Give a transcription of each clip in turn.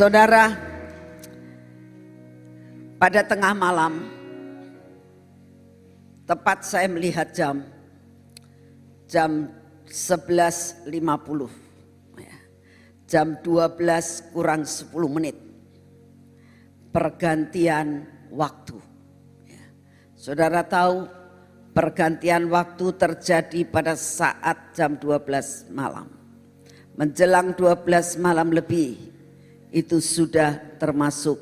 Saudara, pada tengah malam, tepat saya melihat jam 11.50, jam 12 kurang 10 menit, pergantian waktu. Saudara tahu pergantian waktu terjadi pada saat jam 12 malam. Menjelang 12 malam lebih, itu sudah termasuk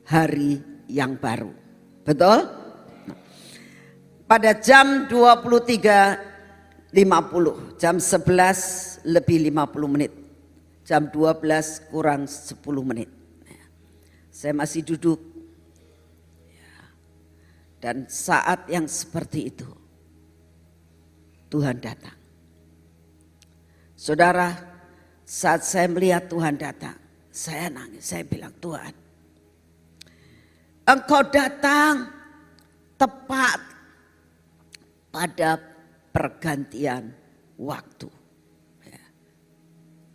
hari yang baru. Betul? Pada jam 23.50, jam 11 lebih 50 menit, jam 12 kurang 10 menit. Saya masih duduk. Dan saat yang seperti itu, Tuhan datang. Saudara, saat saya melihat Tuhan datang, saya nangis, saya bilang, Tuhan, Engkau datang tepat pada pergantian waktu.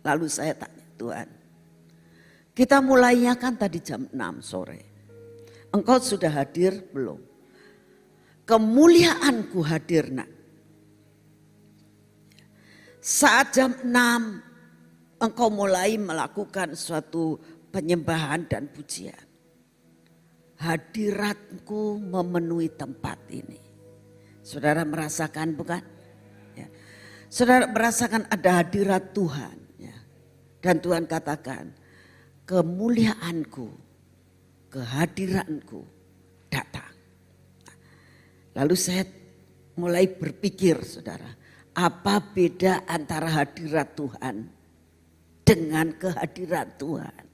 Lalu saya tanya, Tuhan, kita mulainya kan tadi jam 6 sore. Engkau sudah hadir belum? Kemuliaanku hadir, nak. Saat jam 6 engkau mulai melakukan suatu penyembahan dan pujian. Hadiratku memenuhi tempat ini. Saudara merasakan bukan? Ya. Saudara merasakan ada hadirat Tuhan. Ya. Dan Tuhan katakan, kemuliaanku, kehadiranku datang. Lalu saya mulai berpikir, saudara, apa beda antara hadirat Tuhan dengan kehadiran Tuhan?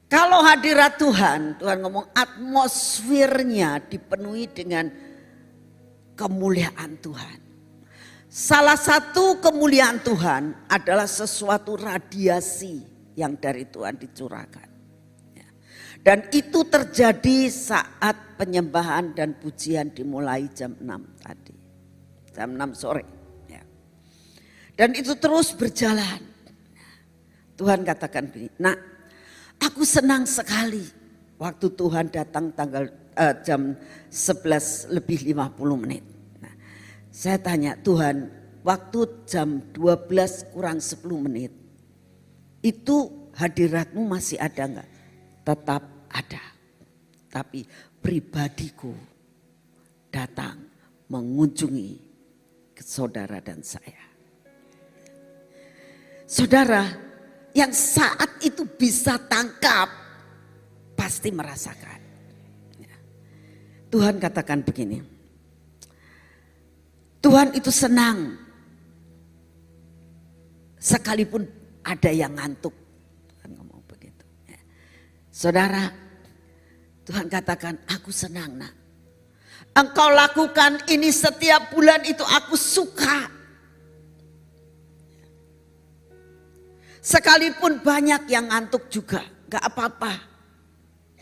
Kalau hadirat Tuhan, Tuhan ngomong atmosfernya dipenuhi dengan kemuliaan Tuhan. Salah satu kemuliaan Tuhan adalah sesuatu radiasi yang dari Tuhan dicurahkan. Dan itu terjadi saat penyembahan dan pujian dimulai jam 6 tadi. Jam 6 sore. Dan itu terus berjalan. Tuhan katakan begini, nak, aku senang sekali waktu Tuhan datang jam 11 lebih 50 menit. Nah, saya tanya, Tuhan, waktu jam 12 kurang 10 menit, itu hadiratmu masih ada enggak? Tetap ada. Tapi pribadiku datang mengunjungi saudara dan saya. Saudara yang saat itu bisa tangkap pasti merasakan. Tuhan katakan begini, Tuhan itu senang sekalipun ada yang ngantuk. Tuhan ngomong begitu. Saudara, Tuhan katakan, aku senang, nak. Engkau lakukan ini setiap bulan, itu aku suka. Sekalipun banyak yang ngantuk juga, gak apa-apa.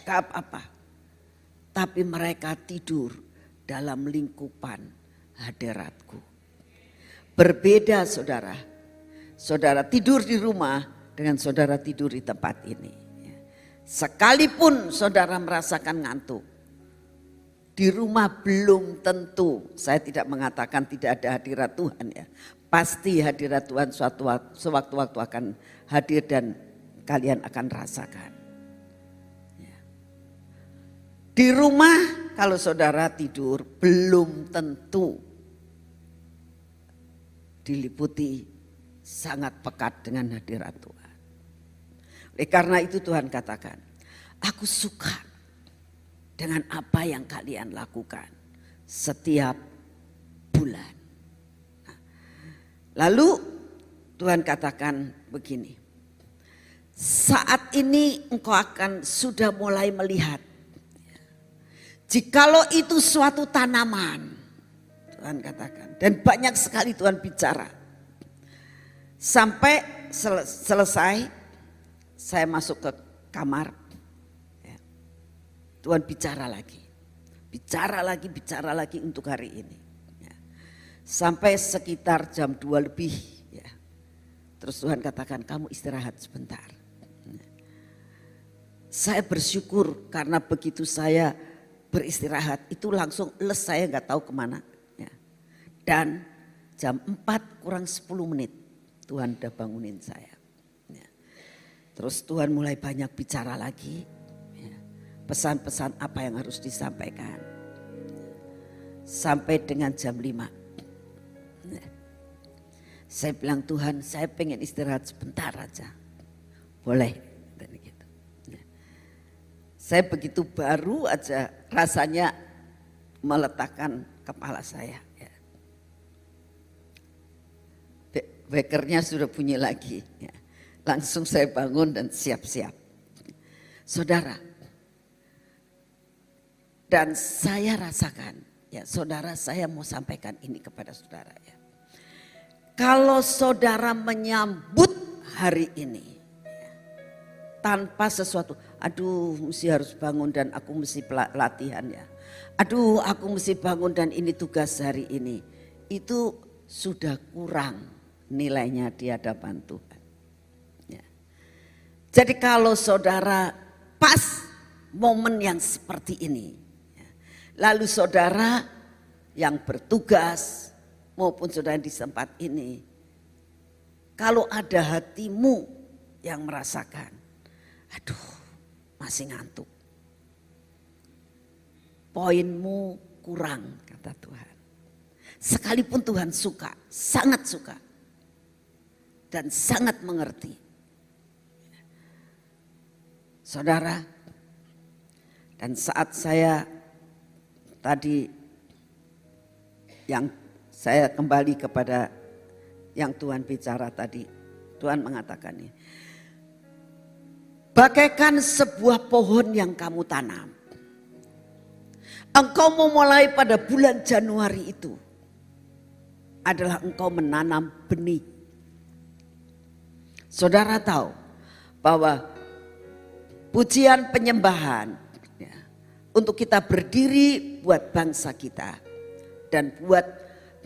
Gak apa-apa. Tapi mereka tidur dalam lingkupan hadiratku. Berbeda, saudara. Saudara tidur di rumah dengan saudara tidur di tempat ini. Sekalipun saudara merasakan ngantuk, di rumah belum tentu, saya tidak mengatakan tidak ada hadirat Tuhan ya. Pasti hadirat Tuhan sewaktu-waktu akan hadir dan kalian akan rasakan. Di rumah kalau saudara tidur belum tentu diliputi sangat pekat dengan hadirat Tuhan. Oleh karena itu Tuhan katakan, aku suka dengan apa yang kalian lakukan setiap bulan. Lalu Tuhan katakan begini, saat ini engkau akan sudah mulai melihat, jikalau itu suatu tanaman, Tuhan katakan, dan banyak sekali Tuhan bicara. Sampai selesai saya masuk ke kamar, Tuhan bicara lagi untuk hari ini. Sampai sekitar jam 2 lebih ya. Terus Tuhan katakan kamu istirahat sebentar. Saya bersyukur karena begitu saya beristirahat itu langsung saya nggak tahu kemana. Ya. Dan jam 4 kurang 10 menit Tuhan udah bangunin saya. Ya. Terus Tuhan mulai banyak bicara lagi. Ya. Pesan-pesan apa yang harus disampaikan. Sampai dengan jam 5. Ya. Saya bilang Tuhan saya pengen istirahat sebentar aja. Boleh. Saya begitu baru aja rasanya meletakkan kepala saya. Ya. Bekernya sudah bunyi lagi. Ya. Langsung saya bangun dan siap-siap. Saudara, dan saya rasakan, ya saudara saya mau sampaikan ini kepada saudara. Ya. Kalau saudara menyambut hari ini, tanpa sesuatu, aduh mesti harus bangun dan aku mesti latihan ya. Aduh aku mesti bangun dan ini tugas hari ini. Itu sudah kurang nilainya di hadapan Tuhan. Ya. Jadi kalau saudara pas momen yang seperti ini. Ya, lalu saudara yang bertugas maupun saudara di tempat ini. Kalau ada hatimu yang merasakan. Aduh masih ngantuk. Poinmu kurang kata Tuhan. Sekalipun Tuhan suka, sangat suka. Dan sangat mengerti. Saudara, dan saat saya tadi yang saya kembali kepada yang Tuhan bicara tadi. Tuhan mengatakan ini. Bagaikan sebuah pohon yang kamu tanam. Engkau memulai pada bulan Januari itu adalah engkau menanam benih. Saudara tahu bahwa pujian penyembahan ya, untuk kita berdiri buat bangsa kita dan buat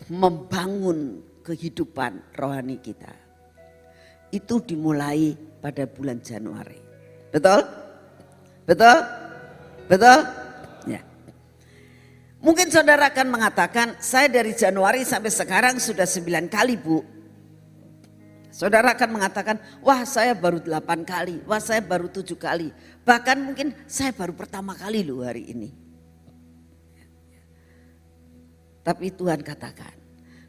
membangun kehidupan rohani kita. Itu dimulai pada bulan Januari. Betul? Betul? Betul? Ya. Mungkin saudara akan mengatakan, saya dari Januari sampai sekarang sudah 9 kali Bu. Saudara akan mengatakan, wah saya baru 8 kali, wah saya baru 7 kali. Bahkan mungkin saya baru pertama kali loh hari ini. Tapi Tuhan katakan,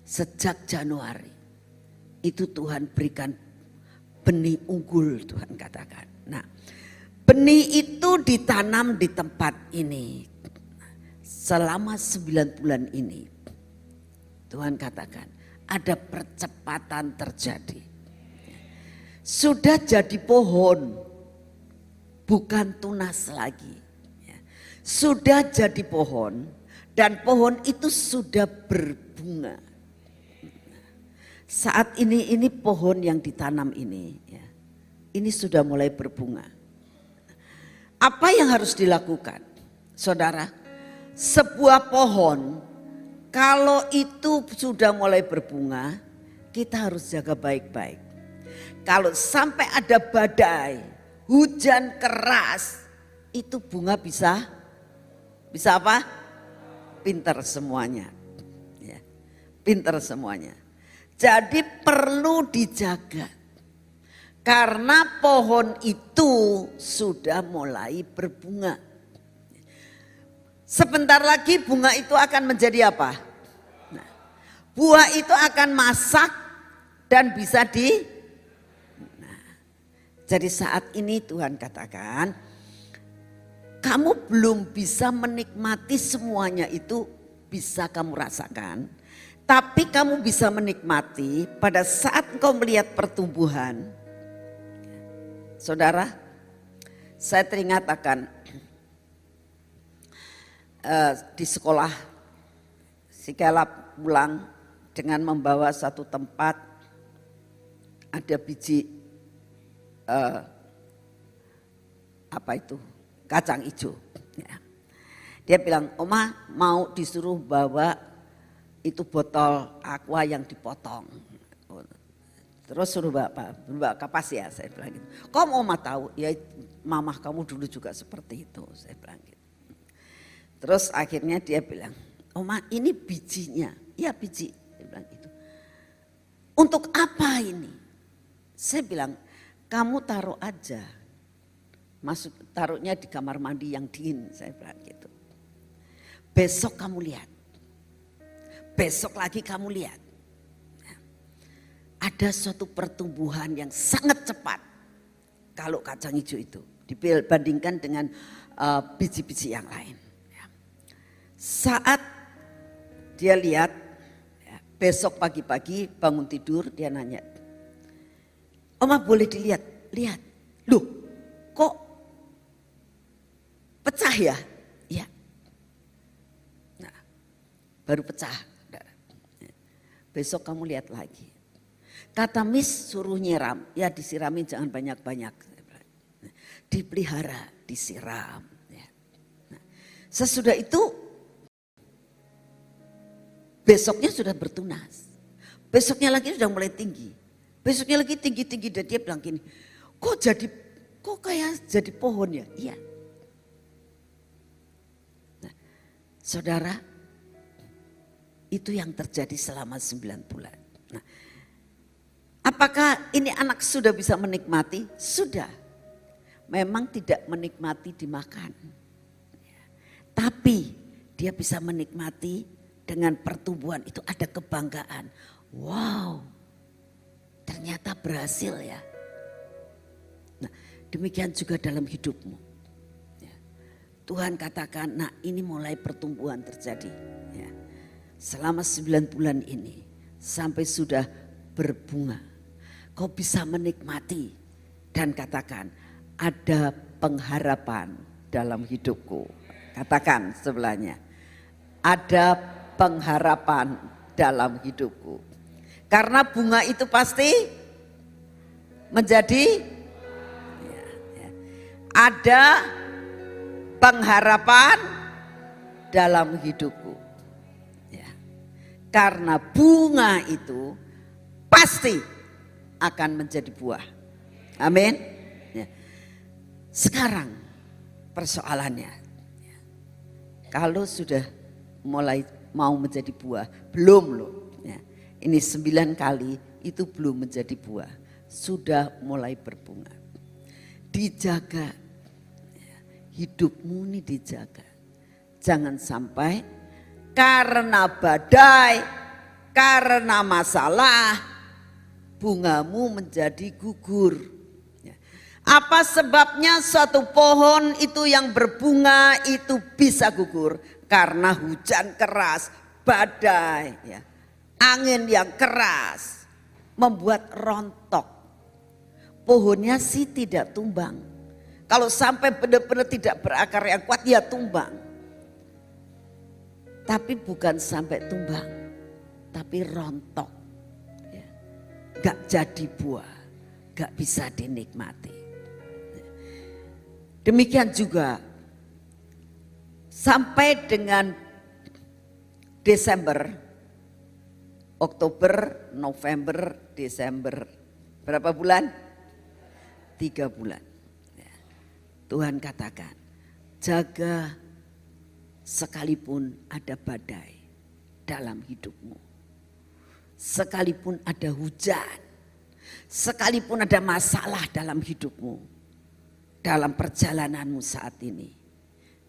sejak Januari itu Tuhan berikan benih unggul Tuhan katakan. Nah, benih itu ditanam di tempat ini selama 9 bulan ini. Tuhan katakan ada percepatan terjadi. Sudah jadi pohon, bukan tunas lagi. Sudah jadi pohon dan pohon itu sudah berbunga. Saat ini pohon yang ditanam ini ya. Ini sudah mulai berbunga. Apa yang harus dilakukan? Saudara, sebuah pohon kalau itu sudah mulai berbunga, kita harus jaga baik-baik. Kalau sampai ada badai, hujan keras, itu bunga bisa apa? Pintar semuanya. Ya, pintar semuanya. Jadi perlu dijaga. Karena pohon itu sudah mulai berbunga. Sebentar lagi bunga itu akan menjadi apa? Nah, buah itu akan masak dan bisa jadi saat ini Tuhan katakan, kamu belum bisa menikmati semuanya itu bisa kamu rasakan. Tapi kamu bisa menikmati pada saat engkau melihat pertumbuhan. Saudara, saya teringat akan di sekolah si Caleb pulang dengan membawa satu tempat ada biji kacang hijau. Ya. Dia bilang, Oma mau disuruh bawa itu botol aqua yang dipotong. Terus suruh bawa kapas ya, saya bilang gitu. Kok Oma tahu? Ya mamah kamu dulu juga seperti itu, saya bilang gitu. Terus akhirnya dia bilang, Oma ini bijinya. Ya biji, dia bilang gitu. Untuk apa ini? Saya bilang, kamu taruh aja. Taruhnya di kamar mandi yang dingin, saya bilang gitu. Besok kamu lihat. Besok lagi kamu lihat. Ada suatu pertumbuhan yang sangat cepat kalau kacang hijau itu dibandingkan dengan biji-biji yang lain. Saat dia lihat, besok pagi-pagi bangun tidur dia nanya, Oma boleh dilihat? Lihat, loh kok pecah ya? Iya. Nah, baru pecah. Besok kamu lihat lagi. Kata Miss suruh nyiram, ya disiramin jangan banyak-banyak. Dipelihara, disiram. Nah, sesudah itu besoknya sudah bertunas. Besoknya lagi sudah mulai tinggi. Besoknya lagi tinggi-tinggi dan dia bilang gini, kok kayak jadi pohon ya? Iya. Nah, saudara, itu yang terjadi selama 9 bulan. Nah, apakah ini anak sudah bisa menikmati? Sudah. Memang tidak menikmati dimakan. Tapi dia bisa menikmati dengan pertumbuhan itu ada kebanggaan. Wow, ternyata berhasil ya. Nah, demikian juga dalam hidupmu. Tuhan katakan, nah ini mulai pertumbuhan terjadi. Ya. Selama 9 bulan ini sampai sudah berbunga. Kau bisa menikmati dan katakan ada pengharapan dalam hidupku. Katakan sebelahnya, ada pengharapan dalam hidupku. Karena bunga itu pasti menjadi ada pengharapan dalam hidupku. Ya. Karena bunga itu pasti akan menjadi buah. Amin. Ya. Sekarang persoalannya, kalau sudah mulai mau menjadi buah, belum loh. Ya. Ini 9 kali itu belum menjadi buah, sudah mulai berbunga. Dijaga, hidupmu ini dijaga. Jangan sampai karena badai, karena masalah, bungamu menjadi gugur. Apa sebabnya suatu pohon itu yang berbunga itu bisa gugur? Karena hujan keras, badai, ya, angin yang keras membuat rontok. Pohonnya sih tidak tumbang. Kalau sampai benar-benar tidak berakar yang kuat, ya tumbang. Tapi bukan sampai tumbang, tapi rontok. Ya. Gak jadi buah, gak bisa dinikmati. Demikian juga sampai dengan Desember, Oktober, November, Desember. Berapa bulan? 3 bulan. Tuhan katakan, jaga sekalipun ada badai dalam hidupmu. Sekalipun ada hujan, sekalipun ada masalah dalam hidupmu. Dalam perjalananmu saat ini,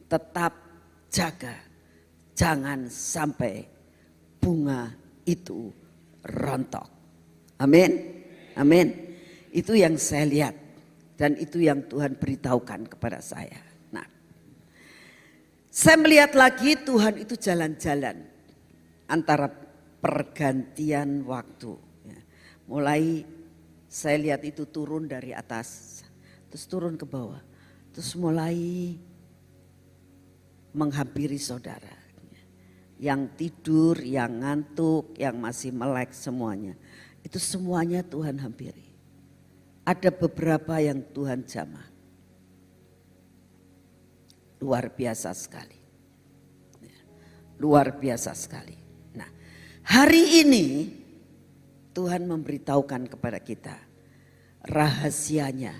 tetap jaga, jangan sampai bunga itu rontok. Amin, amin. Itu yang saya lihat dan itu yang Tuhan beritahukan kepada saya. Nah, saya melihat lagi Tuhan itu jalan-jalan antara pergantian waktu. Mulai saya lihat itu turun dari atas. Terus turun ke bawah, terus mulai menghampiri saudara. Yang tidur, yang ngantuk, yang masih melek semuanya. Itu semuanya Tuhan hampiri. Ada beberapa yang Tuhan jamah. Luar biasa sekali. Luar biasa sekali. Nah, hari ini Tuhan memberitahukan kepada kita rahasianya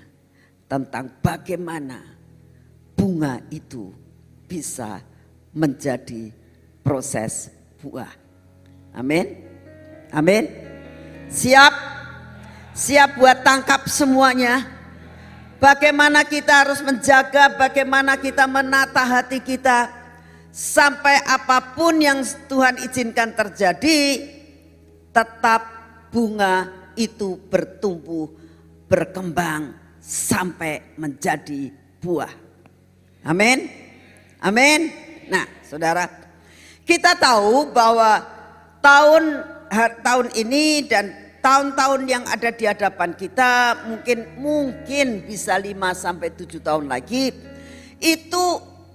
tentang bagaimana bunga itu bisa menjadi proses buah. Amin. Amin. Siap? Siap buat tangkap semuanya. Bagaimana kita harus menjaga, bagaimana kita menata hati kita sampai apapun yang Tuhan izinkan terjadi, tetap bunga itu bertumbuh, berkembang sampai menjadi buah. Amin. Amin. Nah, saudara, kita tahu bahwa tahun ini dan tahun-tahun yang ada di hadapan kita mungkin bisa 5 sampai 7 tahun lagi itu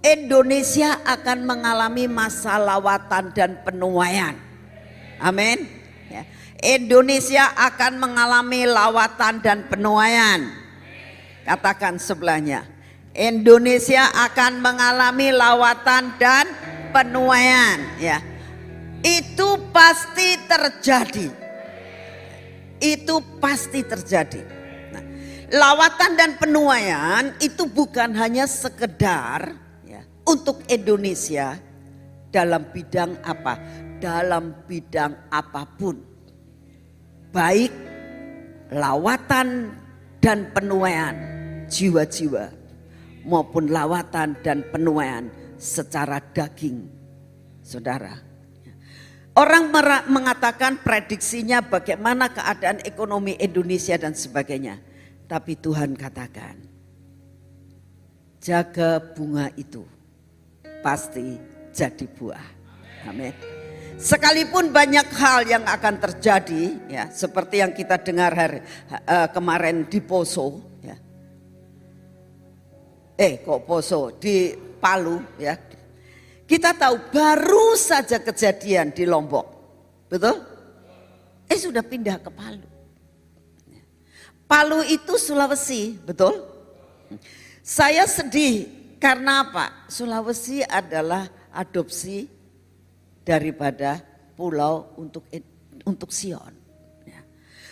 Indonesia akan mengalami masa lawatan dan penuaian. Amin. Ya. Indonesia akan mengalami lawatan dan penuaian. Katakan sebelahnya, Indonesia akan mengalami lawatan dan penuaian. Ya, itu pasti terjadi. Itu pasti terjadi. Nah, lawatan dan penuaian itu bukan hanya sekedar ya, untuk Indonesia dalam bidang apa? Dalam bidang apapun. Baik lawatan dan penuaian jiwa-jiwa maupun lawatan dan penuaian secara daging. Saudara, orang mengatakan prediksinya bagaimana keadaan ekonomi Indonesia dan sebagainya. Tapi Tuhan katakan, jaga bunga itu pasti jadi buah. Amin. Sekalipun banyak hal yang akan terjadi, ya, seperti yang kita dengar kemarin di Poso, ya. Poso di Palu, ya. Kita tahu baru saja kejadian di Lombok, betul? Sudah pindah ke Palu. Palu itu Sulawesi, betul? Saya sedih karena apa? Sulawesi adalah adopsi daripada pulau untuk Sion.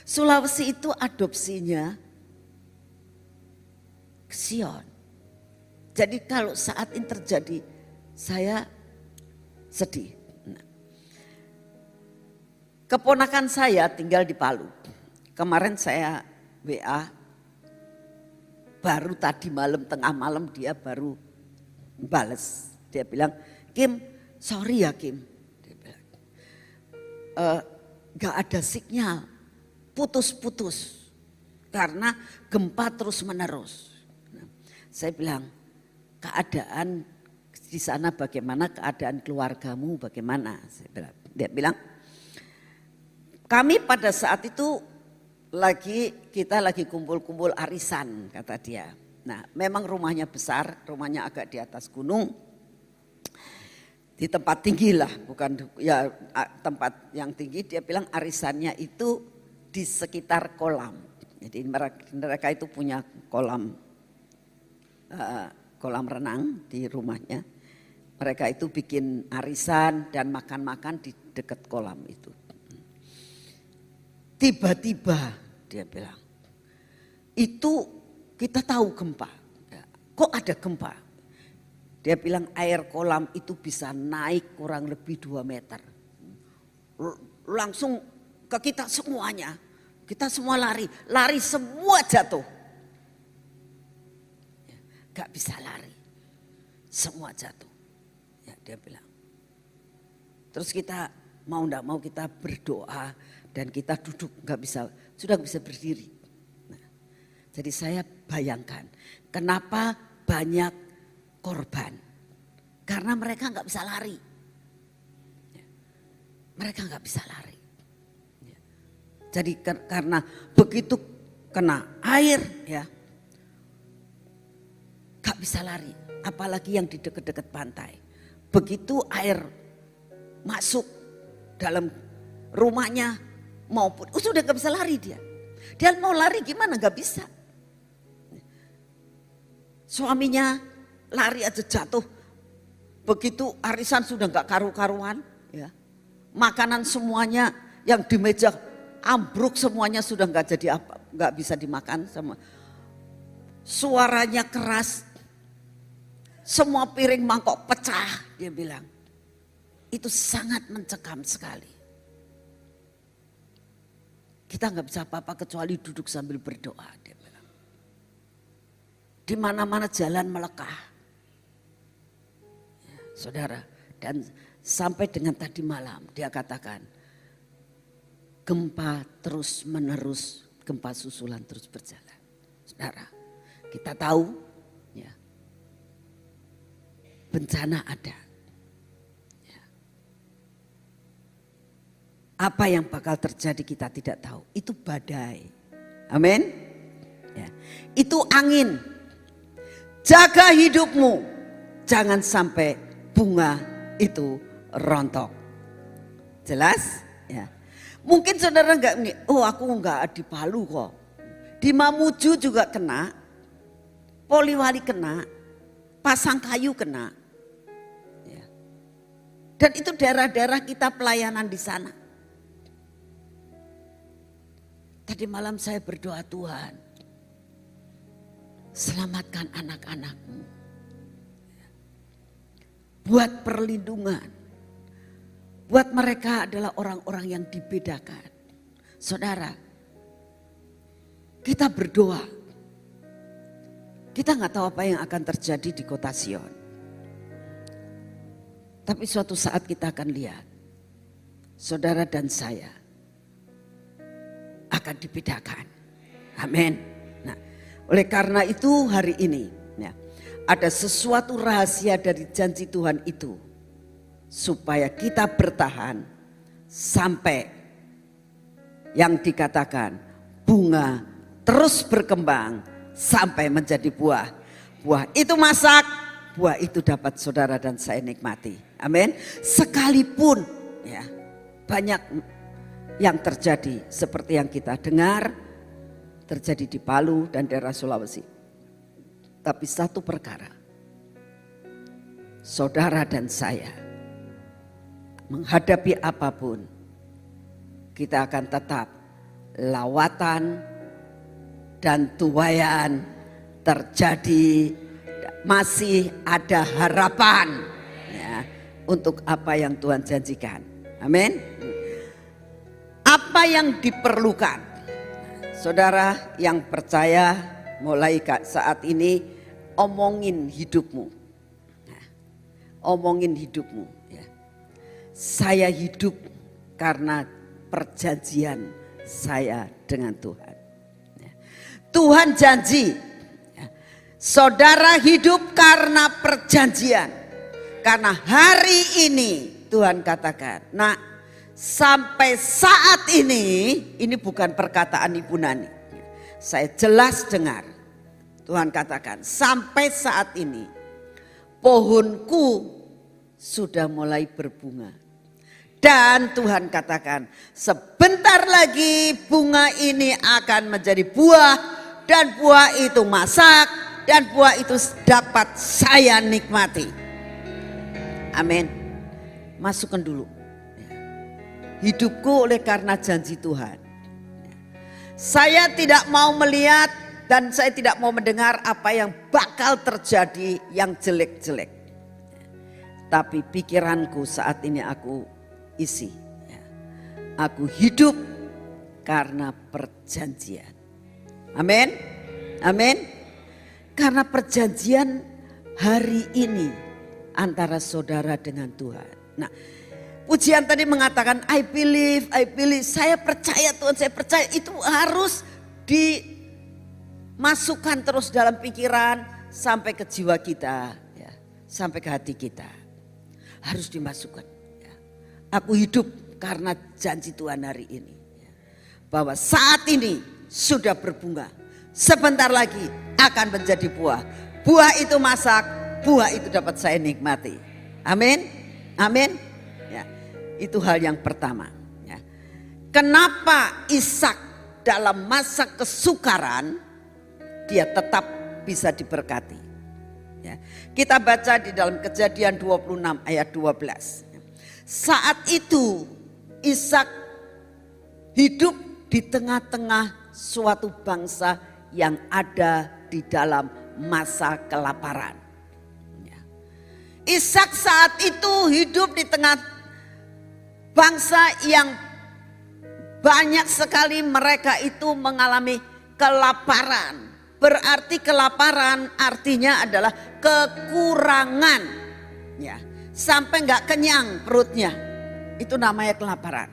Sulawesi itu adopsinya Sion. Jadi kalau saat ini terjadi, saya sedih. Keponakan saya tinggal di Palu. Kemarin saya WA, baru tadi malam, tengah malam dia baru bales. Dia bilang, Kim, sorry ya Kim. Dia bilang, gak ada sinyal, putus-putus. Karena gempa terus menerus. Saya bilang, keadaan di sana bagaimana, keadaan keluargamu bagaimana? Dia bilang, kami pada saat itu kita lagi kumpul-kumpul arisan, kata dia. Nah, memang rumahnya besar, rumahnya agak di atas gunung, di tempat tinggi lah, bukan ya tempat yang tinggi. Dia bilang arisannya itu di sekitar kolam. Jadi mereka itu punya kolam renang di rumahnya. Mereka itu bikin arisan dan makan-makan di dekat kolam itu. Tiba-tiba dia bilang, itu kita tahu gempa. Kok ada gempa? Dia bilang air kolam itu bisa naik kurang lebih 2 meter. Langsung ke kita semuanya. Kita semua lari semua jatuh. Gak bisa lari, semua jatuh. Ya, dia bilang. Terus kita mau ndak mau kita berdoa dan kita duduk, sudah bisa berdiri. Nah, jadi saya bayangkan kenapa banyak korban, karena mereka nggak bisa lari. Ya, mereka nggak bisa lari. Ya. Jadi karena begitu kena air, ya. Gak bisa lari, apalagi yang di dekat-dekat pantai. Begitu air masuk dalam rumahnya maupun sudah gak bisa lari dia. Dia mau lari gimana gak bisa. Suaminya lari aja jatuh. Begitu arisan sudah gak karu-karuan. Ya. Makanan semuanya yang di meja ambruk semuanya, sudah nggak jadi apa, nggak bisa dimakan sama. Suaranya keras, semua piring mangkok pecah, dia bilang. Itu sangat mencekam sekali. Kita nggak bisa apa-apa kecuali duduk sambil berdoa, dia bilang. Di mana-mana jalan melekah. Ya, saudara, dan sampai dengan tadi malam dia katakan, gempa terus menerus, gempa susulan terus berjalan. Saudara, kita tahu ya, bencana ada. Ya. Apa yang bakal terjadi kita tidak tahu. Itu badai. Amin. Ya. Itu angin. Jaga hidupmu. Jangan sampai bunga itu rontok. Jelas? Ya. Mungkin saudara enggak, oh aku enggak di Palu kok. Di Mamuju juga kena. Poliwali kena. Pasangkayu kena. Ya. Dan itu daerah-daerah kita pelayanan di sana. Tadi malam saya berdoa, Tuhan, selamatkan anak-anakmu. Buat perlindungan. Buat mereka adalah orang-orang yang dibedakan. Saudara, kita berdoa. Kita nggak tahu apa yang akan terjadi di kota Sion. Tapi suatu saat kita akan lihat, saudara dan saya akan dibedakan. Amin. Nah, oleh karena itu hari ini ya, ada sesuatu rahasia dari janji Tuhan itu supaya kita bertahan sampai yang dikatakan bunga terus berkembang sampai menjadi buah. Buah itu masak, buah itu dapat saudara dan saya nikmati. Amin. Sekalipun ya banyak yang terjadi seperti yang kita dengar terjadi di Palu dan daerah Sulawesi. Tapi satu perkara, saudara dan saya menghadapi apapun, kita akan tetap lawatan dan tuayan terjadi, masih ada harapan ya, untuk apa yang Tuhan janjikan. Amin. Apa yang diperlukan? Saudara yang percaya, mulai saat ini omongin hidupmu. Omongin hidupmu. Ya. Saya hidup karena perjanjian saya dengan Tuhan. Ya. Tuhan janji, ya. Saudara hidup karena perjanjian. Karena hari ini Tuhan katakan, nah, sampai saat ini bukan perkataan Ibu Nani. Saya jelas dengar. Tuhan katakan, sampai saat ini pohonku sudah mulai berbunga. Dan Tuhan katakan, sebentar lagi bunga ini akan menjadi buah. Dan buah itu masak. Dan buah itu dapat saya nikmati. Amin. Masukkan dulu. Hidupku oleh karena janji Tuhan. Saya tidak mau melihat dan saya tidak mau mendengar apa yang bakal terjadi yang jelek-jelek. Tapi pikiranku saat ini aku isi. Aku hidup karena perjanjian. Amin. Amin. Karena perjanjian hari ini antara saudara dengan Tuhan. Nah, pujian tadi mengatakan I believe, saya percaya Tuhan, saya percaya. Itu harus dimasukkan terus dalam pikiran sampai ke jiwa kita, ya, sampai ke hati kita. Harus dimasukkan. Ya. Aku hidup karena janji Tuhan hari ini. Ya. Bahwa saat ini sudah berbunga. Sebentar lagi akan menjadi buah. Buah itu masak, buah itu dapat saya nikmati. Amin, amin. Itu hal yang pertama. Ya. Kenapa Ishak dalam masa kesukaran dia tetap bisa diberkati? Ya. Kita baca di dalam Kejadian 26 ayat 12. Saat itu Ishak hidup di tengah-tengah suatu bangsa yang ada di dalam masa kelaparan. Ishak saat itu hidup di tengah bangsa yang banyak sekali mereka itu mengalami kelaparan. Berarti kelaparan artinya adalah kekurangan. Ya, sampai nggak kenyang perutnya. Itu namanya kelaparan.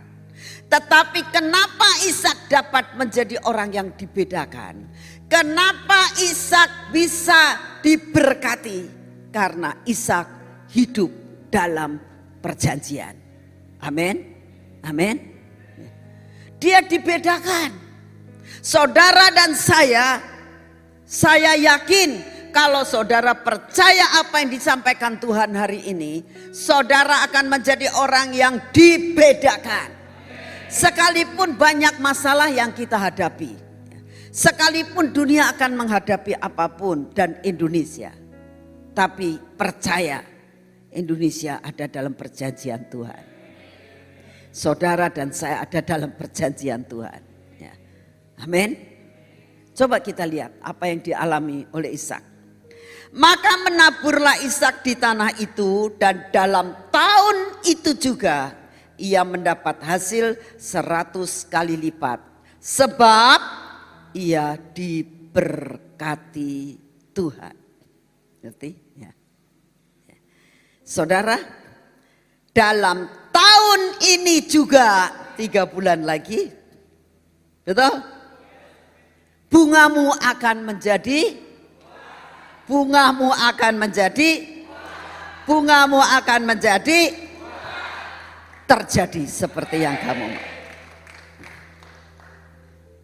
Tetapi kenapa Ishak dapat menjadi orang yang dibedakan? Kenapa Ishak bisa diberkati? Karena Ishak hidup dalam perjanjian. Amin. Amin. Dia dibedakan. Saudara dan saya yakin kalau saudara percaya apa yang disampaikan Tuhan hari ini, saudara akan menjadi orang yang dibedakan. Sekalipun banyak masalah yang kita hadapi, sekalipun dunia akan menghadapi apapun dan Indonesia, tapi percaya Indonesia ada dalam perjanjian Tuhan. Saudara dan saya ada dalam perjanjian Tuhan. Ya. Amin. Coba kita lihat apa yang dialami oleh Ishak. Maka menaburlah Ishak di tanah itu, dan dalam tahun itu juga ia mendapat hasil 100 kali lipat. Sebab ia diberkati Tuhan. Ngerti? Ya. Saudara, dalam tahun ini juga 3 bulan lagi, betul? Bungamu akan menjadi terjadi seperti yang kamu mau.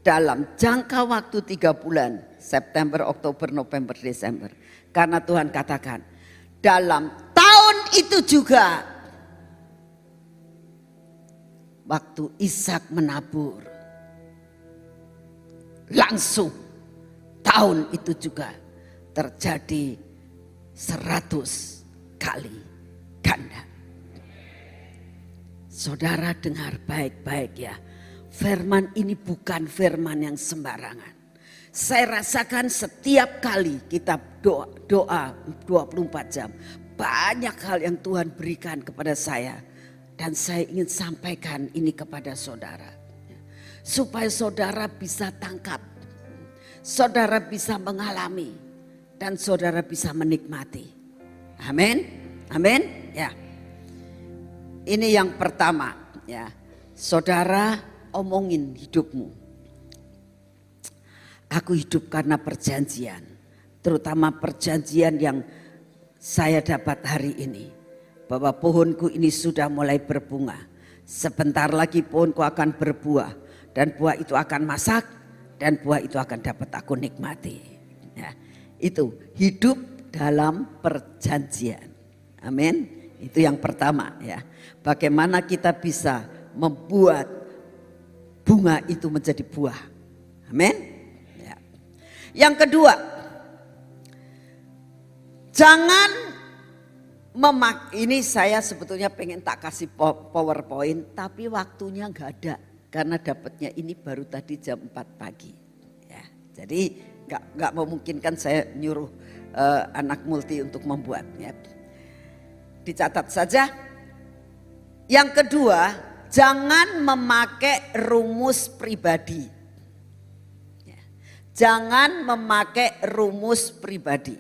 Dalam jangka waktu 3 bulan, September, Oktober, November, Desember. Karena Tuhan katakan, dalam tahun itu juga waktu Ishak menabur, langsung tahun itu juga terjadi 100 kali ganda. Saudara dengar baik-baik ya. Firman ini bukan firman yang sembarangan. Saya rasakan setiap kali kita doa 24 jam. Banyak hal yang Tuhan berikan kepada saya. Dan saya ingin sampaikan ini kepada saudara. Supaya saudara bisa tangkap, saudara bisa mengalami, dan saudara bisa menikmati. Amin, amin. Ya, ini yang pertama. Ya, saudara omongin hidupmu. Aku hidup karena perjanjian, terutama perjanjian yang saya dapat hari ini, bahwa pohonku ini sudah mulai berbunga. Sebentar lagi pohonku akan berbuah. Dan buah itu akan masak, dan buah itu akan dapat aku nikmati. Ya, itu hidup dalam perjanjian. Amin. Itu yang pertama ya. Bagaimana kita bisa membuat bunga itu menjadi buah. Amin. Ya. Yang kedua, jangan ini saya sebetulnya pengen tak kasih PowerPoint, tapi waktunya nggak ada. Karena dapatnya ini baru tadi jam 4 pagi. Ya, jadi nggak memungkinkan saya nyuruh anak multi untuk membuat. Ya. Dicatat saja. Yang kedua, jangan memakai rumus pribadi. Ya. Jangan memakai rumus pribadi.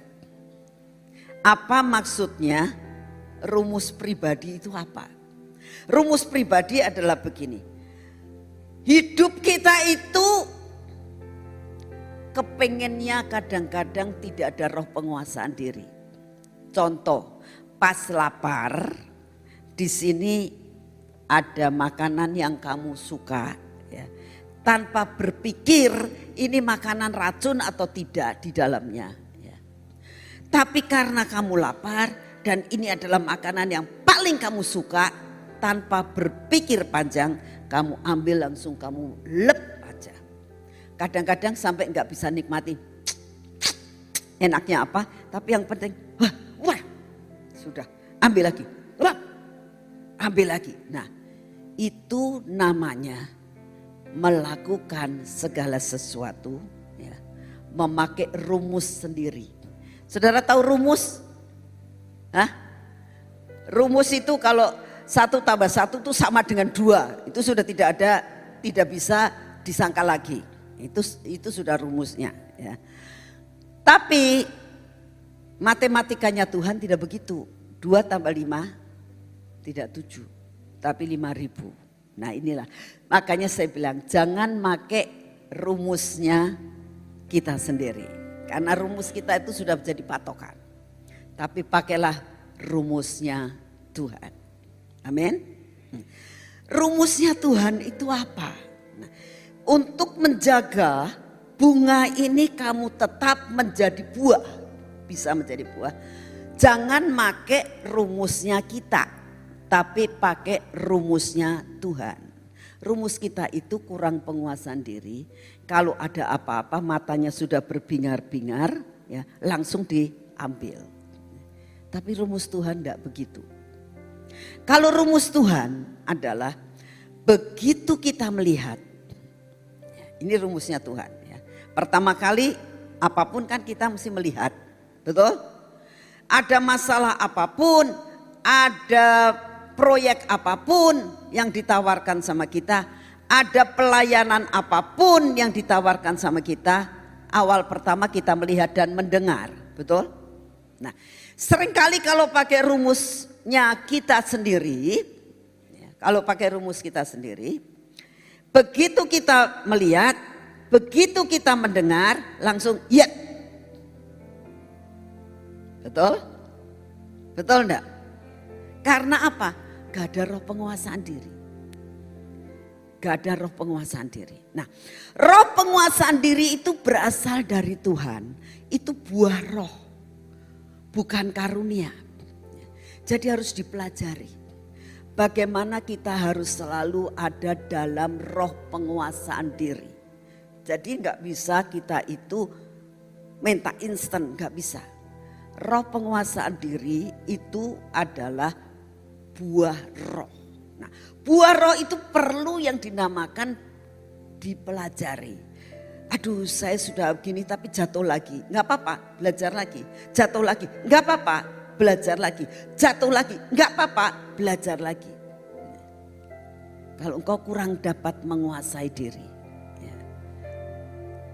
Apa maksudnya? Rumus pribadi itu apa? Rumus pribadi adalah begini. Hidup kita itu kepengennya kadang-kadang tidak ada roh penguasaan diri. Contoh, pas lapar, di sini ada makanan yang kamu suka, ya. Tanpa berpikir ini makanan racun atau tidak di dalamnya. Ya. Tapi karena kamu lapar dan ini adalah makanan yang paling kamu suka, tanpa berpikir panjang, kamu ambil langsung kamu lep aja. Kadang-kadang sampai nggak bisa nikmati enaknya apa, tapi yang penting wah sudah ambil lagi, ambil lagi. Nah itu namanya melakukan segala sesuatu, ya, memakai rumus sendiri. Saudara tahu rumus? Hah? Rumus itu kalau 1 tambah 1 itu sama dengan 2. Itu sudah tidak bisa disangka lagi. Itu sudah rumusnya. Ya. Tapi matematikanya Tuhan tidak begitu. 2 tambah 5 tidak 7, tapi 5.000. Nah inilah, makanya saya bilang jangan pakai rumusnya kita sendiri. Karena rumus kita itu sudah menjadi patokan. Tapi pakailah rumusnya Tuhan. Amin. Rumusnya Tuhan itu apa? Nah, untuk menjaga bunga ini kamu tetap menjadi buah. Bisa menjadi buah. Jangan pakai rumusnya kita. Tapi pakai rumusnya Tuhan. Rumus kita itu kurang penguasaan diri. Kalau ada apa-apa matanya sudah berbingar-bingar, ya langsung diambil. Tapi rumus Tuhan tidak begitu. Kalau rumus Tuhan adalah begitu kita melihat, ini rumusnya Tuhan. Ya. Pertama kali apapun kan kita mesti melihat, betul? Ada masalah apapun, ada proyek apapun yang ditawarkan sama kita, ada pelayanan apapun yang ditawarkan sama kita, awal pertama kita melihat dan mendengar, betul? Nah, seringkali kalau pakai rumusnya kita sendiri, kalau pakai rumus kita sendiri, begitu kita melihat, begitu kita mendengar, langsung ya. Betul? Betul enggak? Karena apa? Gak ada roh penguasaan diri. Gak ada roh penguasaan diri. Nah, roh penguasaan diri itu berasal dari Tuhan. Itu buah roh, bukan karunia. Jadi harus dipelajari. Bagaimana kita harus selalu ada dalam roh penguasaan diri. Jadi gak bisa kita itu minta instan, gak bisa. Roh penguasaan diri itu adalah buah roh. Nah, buah roh itu perlu yang dinamakan dipelajari. Aduh, saya sudah begini tapi jatuh lagi. Enggak apa-apa, belajar lagi. Jatuh lagi, enggak apa-apa, belajar lagi. Jatuh lagi, enggak apa-apa, belajar lagi. Kalau engkau kurang dapat menguasai diri, ya,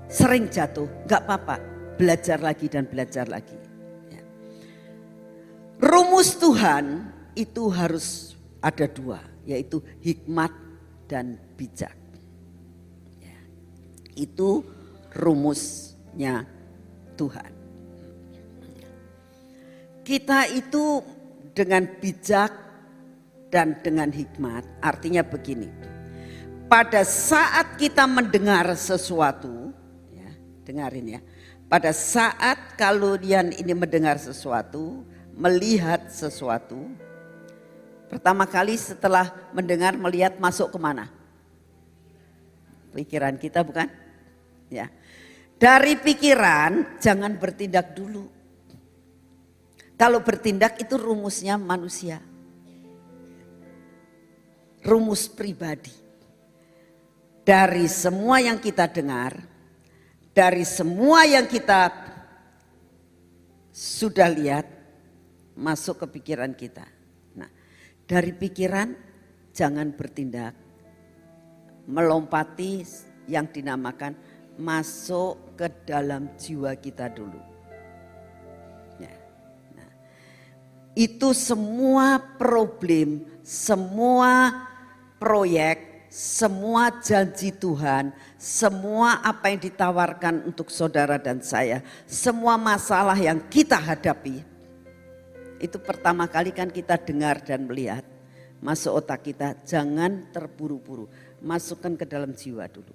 sering jatuh, enggak apa-apa, belajar lagi dan belajar lagi. Ya. Rumus Tuhan itu harus ada 2, yaitu hikmat dan bijak. Ya, itu rumusnya Tuhan. Kita itu dengan bijak dan dengan hikmat, artinya begini. Pada saat kita mendengar sesuatu, ya, dengarin ya. Pada saat kalian ini mendengar sesuatu, melihat sesuatu, pertama kali setelah mendengar, melihat, masuk kemana? Pikiran kita, bukan? Ya. Dari pikiran jangan bertindak dulu. Kalau bertindak itu rumusnya manusia. Rumus pribadi. Dari semua yang kita dengar, dari semua yang kita sudah lihat, masuk ke pikiran kita. Dari pikiran jangan bertindak, melompati yang dinamakan masuk ke dalam jiwa kita dulu. Ya. Nah, itu semua problem, semua proyek, semua janji Tuhan, semua apa yang ditawarkan untuk saudara dan saya, semua masalah yang kita hadapi, itu pertama kali kan kita dengar dan melihat, masuk otak kita, jangan terburu-buru, masukkan ke dalam jiwa dulu.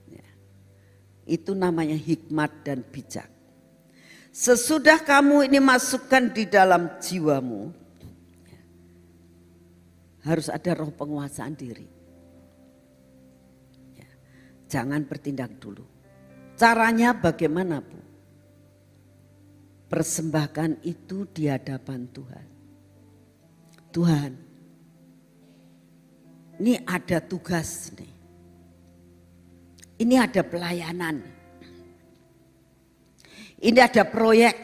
Ya. Itu namanya hikmat dan bijak. Sesudah kamu ini masukkan di dalam jiwamu, ya, harus ada roh penguasaan diri. Ya. Jangan bertindak dulu. Caranya bagaimana, Bu? Persembahkan itu di hadapan Tuhan. Tuhan, ini ada tugas nih. Ini ada pelayanan. Ini ada proyek.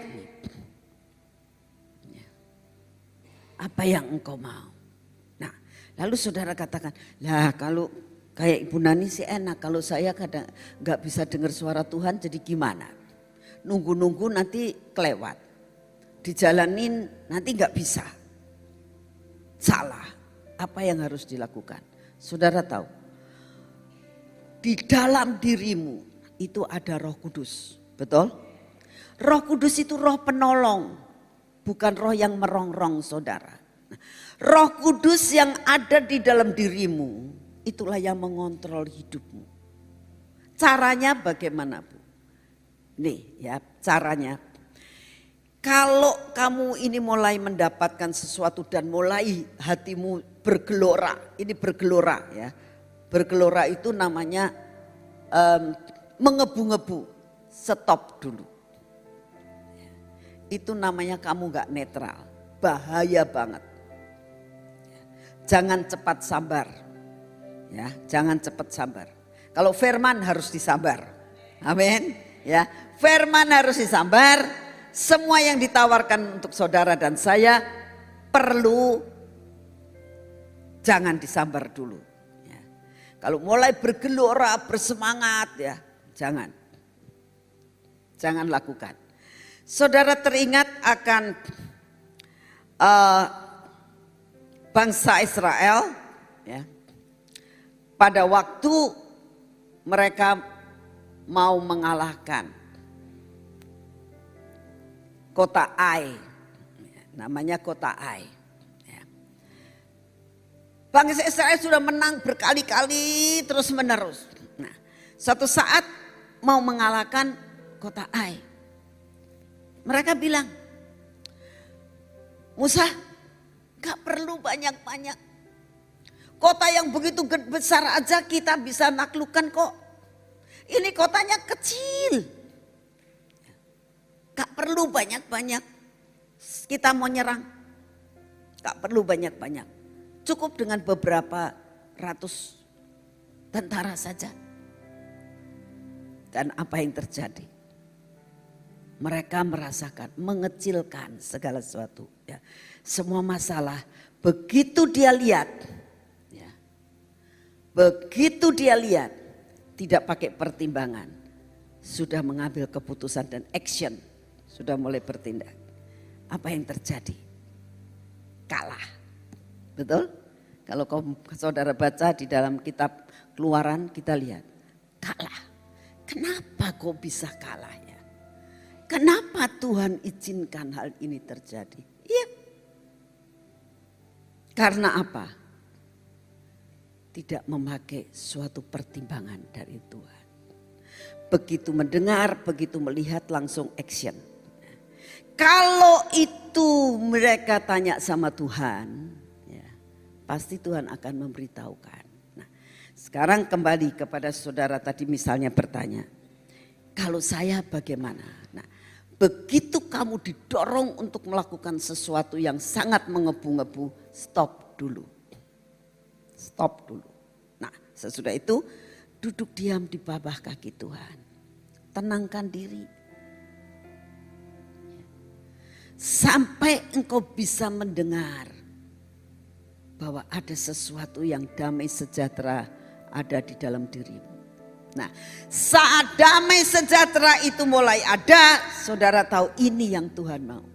Apa yang engkau mau? Nah, lalu saudara katakan, lah kalau kayak Ibu Nani sih enak. Kalau saya kadang nggak bisa dengar suara Tuhan, jadi gimana? Nunggu-nunggu nanti kelewat. Dijalanin nanti nggak bisa. Salah. Apa yang harus dilakukan? Saudara tahu, di dalam dirimu itu ada Roh Kudus, betul? Roh Kudus itu roh penolong, bukan roh yang merongrong saudara. Roh Kudus yang ada di dalam dirimu, itulah yang mengontrol hidupmu. Caranya bagaimana, Bu? Nih ya caranya. Kalau kamu ini mulai mendapatkan sesuatu dan mulai hatimu bergelora, ini bergelora ya. Bergelora itu namanya mengebu-ngebu, stop dulu. Itu namanya kamu gak netral, bahaya banget. Jangan cepat sabar, ya, jangan cepat sabar. Kalau firman harus disabar, amin. Ya, firman harus disabar. Semua yang ditawarkan untuk saudara dan saya perlu jangan disabar dulu. Ya. Kalau mulai bergelora, bersemangat ya, jangan lakukan. Saudara teringat akan bangsa Israel ya, pada waktu mereka mau mengalahkan kota Ai, namanya kota Ai. Ya. Bangsa Israel sudah menang berkali-kali terus menerus. Nah, suatu saat mau mengalahkan kota Ai. Mereka bilang, Musa, gak perlu banyak-banyak. Kota yang begitu besar aja kita bisa naklukkan kok. Ini kotanya kecil. Gak perlu banyak-banyak. Kita mau nyerang. Gak perlu banyak-banyak. Cukup dengan beberapa ratus tentara saja. Dan apa yang terjadi? Mereka merasakan, mengecilkan segala sesuatu. Ya. Semua masalah, begitu dia lihat. Ya. Begitu dia lihat, tidak pakai pertimbangan. Sudah mengambil keputusan dan action. Sudah mulai bertindak. Apa yang terjadi? Kalah. Betul? Kalau saudara baca di dalam kitab Keluaran kita lihat. Kalah. Kenapa kok bisa kalah ya? Kenapa Tuhan izinkan hal ini terjadi? Iya. Karena apa? Tidak memakai suatu pertimbangan dari Tuhan. Begitu mendengar, begitu melihat langsung action. Kalau itu mereka tanya sama Tuhan, ya, pasti Tuhan akan memberitahukan. Nah, sekarang kembali kepada saudara tadi misalnya bertanya, kalau saya bagaimana? Nah, begitu kamu didorong untuk melakukan sesuatu yang sangat mengebu-ngebu, stop dulu. Stop dulu. Nah, sesudah itu duduk diam di bawah kaki Tuhan. Tenangkan diri. Sampai engkau bisa mendengar bahwa ada sesuatu yang damai sejahtera ada di dalam dirimu. Nah, saat damai sejahtera itu mulai ada, saudara tahu ini yang Tuhan mau.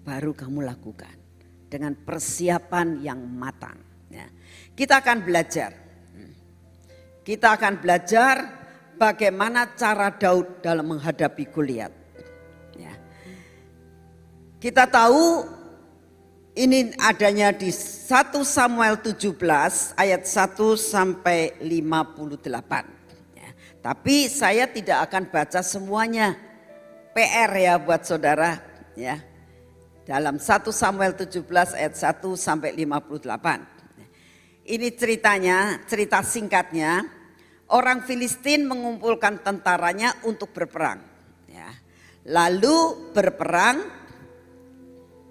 Baru kamu lakukan dengan persiapan yang matang. Ya. Kita akan belajar. Kita akan belajar bagaimana cara Daud dalam menghadapi Goliat. Kita tahu ini adanya di 1 Samuel 17 ayat 1 sampai 58. Ya, tapi saya tidak akan baca semuanya. PR ya buat saudara. Ya, dalam 1 Samuel 17 ayat 1 sampai 58. Ini ceritanya, cerita singkatnya. Orang Filistin mengumpulkan tentaranya untuk berperang. Ya, lalu berperang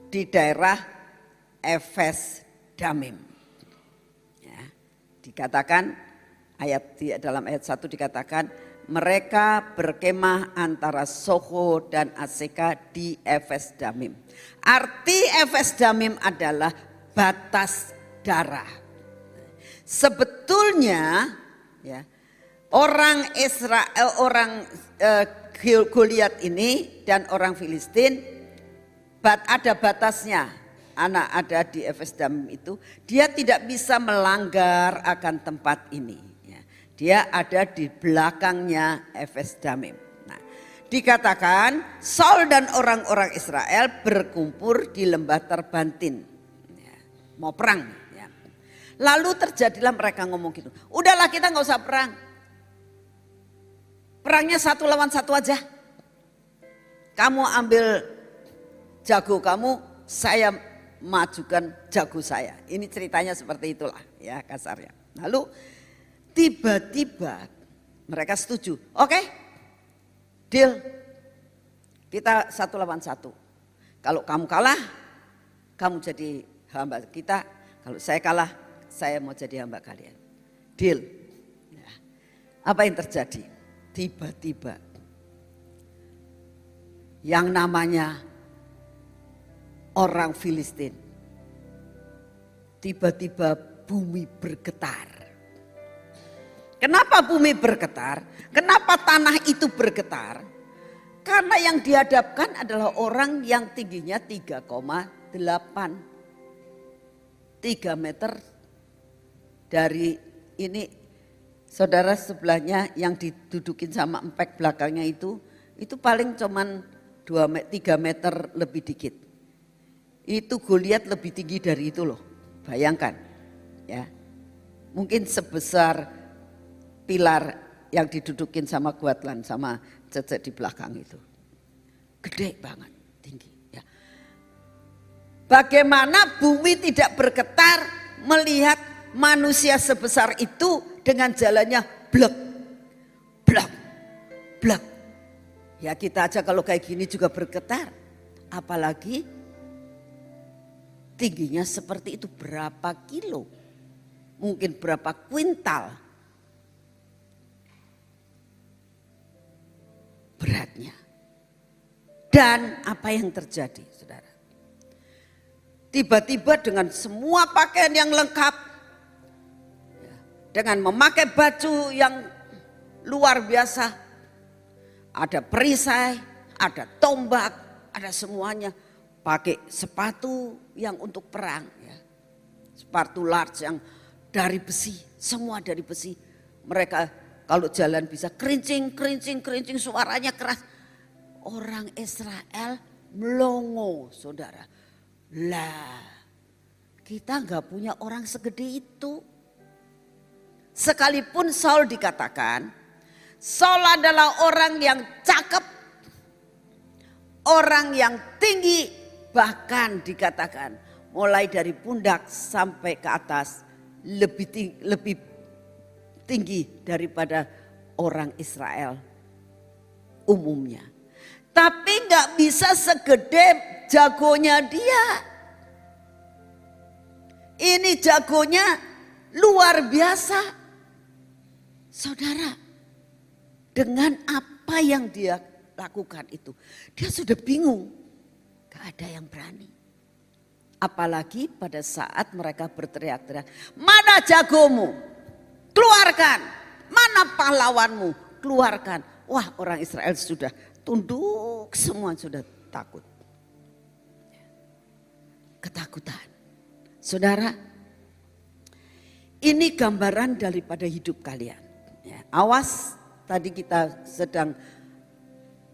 di daerah Efes Damim. Ya, dikatakan Dalam ayat 1 dikatakan mereka berkemah antara Soho dan Aseka di Efes Damim. Arti Efes Damim adalah batas darah. Sebetulnya ya, orang Israel, Goliat ini dan orang Filistin ada batasnya. Anak ada di Efes Damim itu, dia tidak bisa melanggar akan tempat ini. Ya. Dia ada di belakangnya Efes Damim. Nah, dikatakan Saul dan orang-orang Israel berkumpul di lembah Terbantin, ya, mau perang. Ya. Lalu terjadilah mereka ngomong gitu, udahlah kita nggak usah perang, perangnya 1 lawan 1 aja. Kamu ambil jago kamu, saya majukan jago saya. Ini ceritanya seperti itulah ya kasarnya. Lalu tiba-tiba mereka setuju. Oke, deal. Kita 1 lawan 1. Kalau kamu kalah, kamu jadi hamba kita. Kalau saya kalah, saya mau jadi hamba kalian. Deal. Ya. Apa yang terjadi? Tiba-tiba yang namanya orang Filistin, tiba-tiba bumi bergetar. Kenapa bumi bergetar? Kenapa tanah itu bergetar? Karena yang dihadapkan adalah orang yang tingginya 3,8. 3 meter dari ini, saudara sebelahnya yang didudukin sama empek belakangnya itu paling cuman 3 meter lebih dikit. Itu Goliat lebih tinggi dari itu loh, bayangkan ya. Mungkin sebesar pilar yang didudukin sama Guatlan sama Cecek di belakang itu. Gede banget, tinggi ya. Bagaimana bumi tidak bergetar melihat manusia sebesar itu dengan jalannya blek, blek, blek. Ya kita aja kalau kayak gini juga bergetar, apalagi tingginya seperti itu, berapa kilo, mungkin berapa kuintal beratnya. Dan apa yang terjadi saudara? Tiba-tiba dengan semua pakaian yang lengkap, dengan memakai baju yang luar biasa, ada perisai, ada tombak, ada semuanya. Pakai sepatu yang untuk perang ya. Sepatu large yang dari besi, semua dari besi. Mereka kalau jalan bisa kerincing, suaranya keras. Orang Israel melongo saudara. Lah kita gak punya orang segede itu. Sekalipun Saul dikatakan, Saul adalah orang yang cakep, orang yang tinggi, bahkan dikatakan mulai dari pundak sampai ke atas lebih tinggi daripada orang Israel umumnya. Tapi gak bisa segede jagonya dia. Ini jagonya luar biasa. Saudara, dengan apa yang dia lakukan itu, dia sudah bingung. Gak ada yang berani. Apalagi pada saat mereka berteriak-teriak, mana jagomu? Keluarkan. Mana pahlawanmu? Keluarkan. Wah, orang Israel sudah tunduk, semua sudah takut. Ketakutan. Saudara, ini gambaran daripada hidup kalian. Ya, awas, tadi kita sedang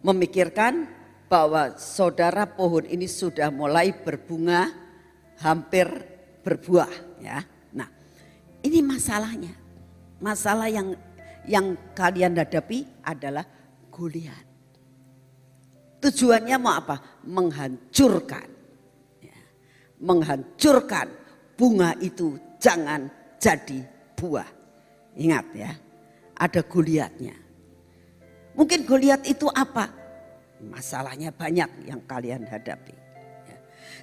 memikirkan bahwa saudara pohon ini sudah mulai berbunga, hampir berbuah ya. Nah, ini masalahnya. Masalah yang kalian hadapi adalah Goliat. Tujuannya mau apa? Menghancurkan. Ya, menghancurkan bunga itu jangan jadi buah. Ingat ya, ada Goliatnya. Mungkin Goliat itu apa? Masalahnya banyak yang kalian hadapi. Ya.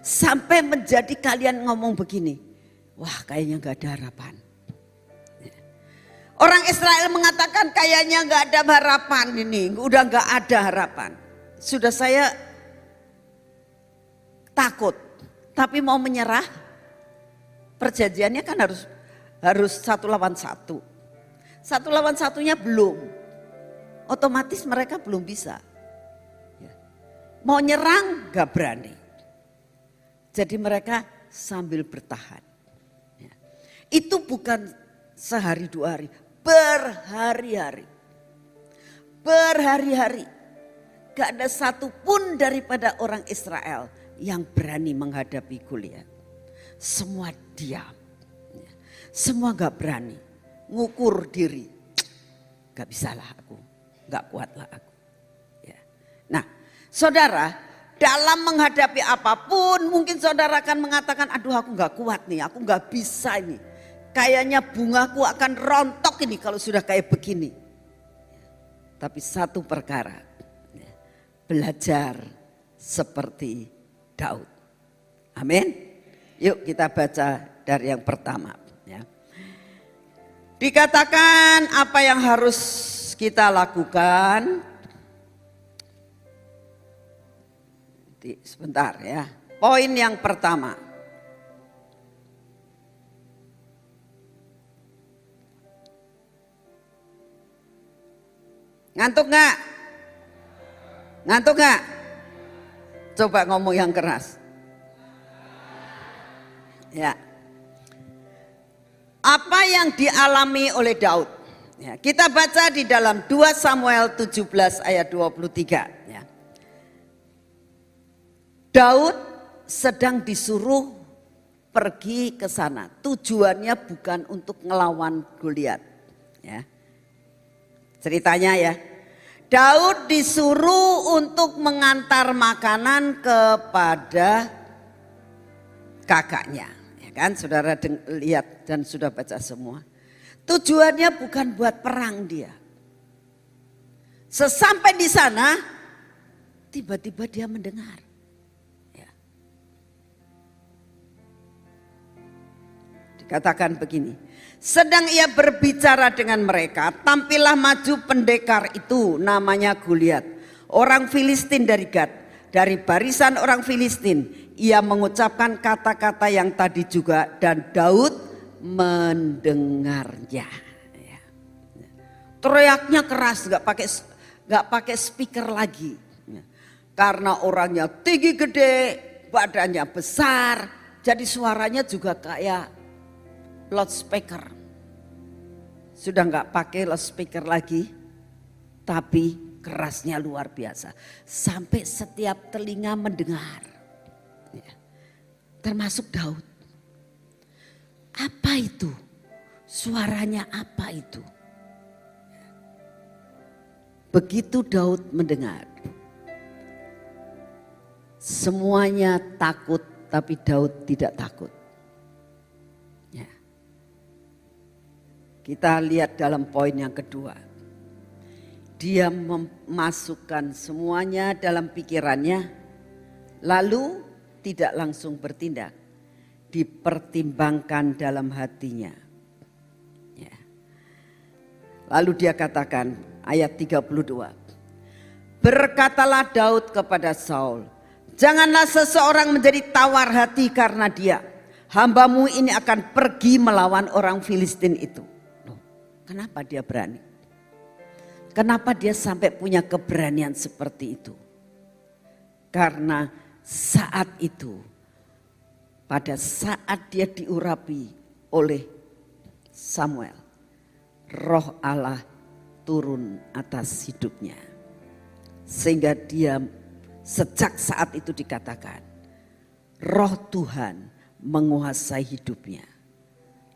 Sampai menjadi kalian ngomong begini, wah kayaknya gak ada harapan. Ya. Orang Israel mengatakan kayaknya nggak ada harapan ini, udah nggak ada harapan. Sudah saya takut, tapi mau menyerah. Perjanjiannya kan harus 1 lawan 1. 1 lawan 1-nya belum, otomatis mereka belum bisa. Mau nyerang gak berani. Jadi mereka sambil bertahan. Itu bukan sehari 2 hari, berhari-hari. Berhari-hari. Gak ada satupun daripada orang Israel yang berani menghadapi Goliat. Semua diam. Semua gak berani. Ngukur diri. Gak bisalah aku. Gak kuatlah aku. Nah, saudara, dalam menghadapi apapun mungkin saudara akan mengatakan, aduh aku gak kuat nih, aku gak bisa ini. Kayaknya bungaku akan rontok ini kalau sudah kayak begini. Tapi satu perkara, belajar seperti Daud. Amin. Yuk kita baca dari yang pertama. Ya. Dikatakan apa yang harus kita lakukan. Sebentar ya. Poin yang pertama. Ngantuk gak? Ngantuk gak? Coba ngomong yang keras. Ya. Apa yang dialami oleh Daud? Ya, kita baca di dalam 2 Samuel 17 ayat 23. Ya. Daud sedang disuruh pergi ke sana. Tujuannya bukan untuk ngelawan Goliat. Ya. Ceritanya ya. Daud disuruh untuk mengantar makanan kepada kakaknya. Ya kan, saudara lihat dan sudah baca semua. Tujuannya bukan buat perang dia. Sesampai di sana, tiba-tiba dia mendengar. Ya. Dikatakan begini. Sedang ia berbicara dengan mereka, tampillah maju pendekar itu, namanya Goliat, orang Filistin dari Gad, dari barisan orang Filistin. Ia mengucapkan kata-kata yang tadi juga dan Daud mendengarnya. Ya. Teriaknya keras, nggak pakai speaker lagi, ya. Karena orangnya tinggi gede, badannya besar, jadi suaranya juga kayak loudspeaker. Sudah nggak pakai loudspeaker lagi, tapi kerasnya luar biasa. Sampai setiap telinga mendengar. Ya. Termasuk Daud. Apa itu? Suaranya apa itu? Begitu Daud mendengar. Semuanya takut, tapi Daud tidak takut. Kita lihat dalam poin yang kedua. Dia memasukkan semuanya dalam pikirannya. Lalu tidak langsung bertindak. Dipertimbangkan dalam hatinya. Ya. Lalu dia katakan ayat 32. Berkatalah Daud kepada Saul. Janganlah seseorang menjadi tawar hati karena dia. Hambamu ini akan pergi melawan orang Filistin itu. Kenapa dia berani? Kenapa dia sampai punya keberanian seperti itu? Karena saat itu, pada saat dia diurapi oleh Samuel, roh Allah turun atas hidupnya. Sehingga dia sejak saat itu dikatakan, roh Tuhan menguasai hidupnya.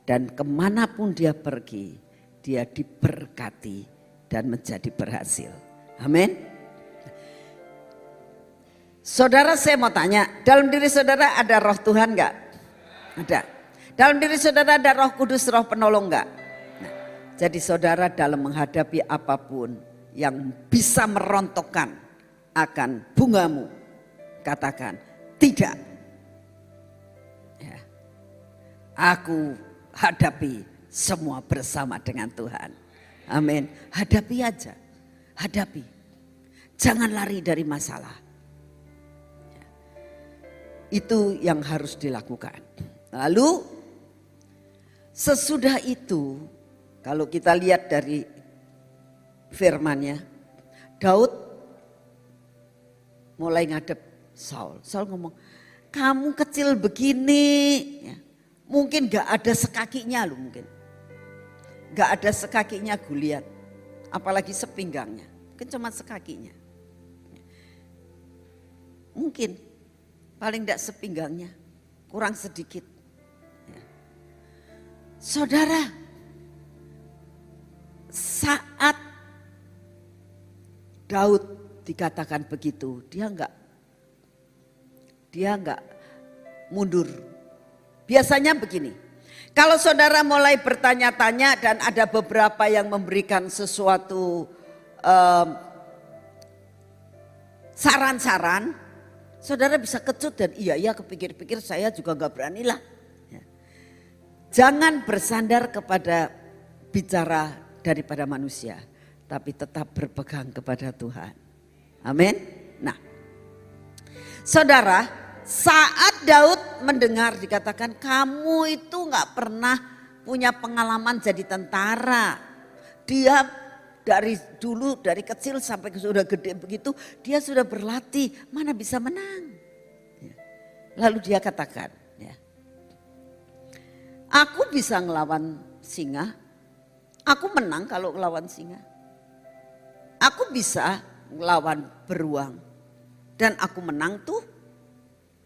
Dan kemanapun dia pergi, dia diberkati dan menjadi berhasil. Amin. Saudara, saya mau tanya, dalam diri saudara ada roh Tuhan enggak? Ada. Dalam diri saudara ada roh kudus, roh penolong enggak? Nah, jadi saudara dalam menghadapi apapun yang bisa merontokkan akan bungamu, katakan tidak. Ya. Aku hadapi semua bersama dengan Tuhan. Amin. Hadapi aja, hadapi. Jangan lari dari masalah. Itu yang harus dilakukan. Lalu sesudah itu, kalau kita lihat dari firman-Nya, Daud mulai ngadep Saul. Saul ngomong, kamu kecil begini, ya, mungkin gak ada sekakinya loh mungkin. Gak ada sekakinya Goliat, apalagi sepinggangnya, mungkin cuma sekakinya. Mungkin, paling gak sepinggangnya, kurang sedikit. Ya. Saudara, saat Daud dikatakan begitu, dia enggak mundur. Biasanya begini, kalau saudara mulai bertanya-tanya dan ada beberapa yang memberikan sesuatu saran-saran, saudara bisa kecut dan iya kepikir-pikir saya juga enggak beranilah. Ya. Jangan bersandar kepada bicara daripada manusia, tapi tetap berpegang kepada Tuhan. Amin. Nah, saudara, saat Daud mendengar dikatakan kamu itu gak pernah punya pengalaman jadi tentara. Dia dari dulu, dari kecil sampai sudah gede begitu, dia sudah berlatih, mana bisa menang. Lalu dia katakan, ya, aku bisa ngelawan singa, aku menang kalau ngelawan singa. Aku bisa ngelawan beruang dan aku menang tuh.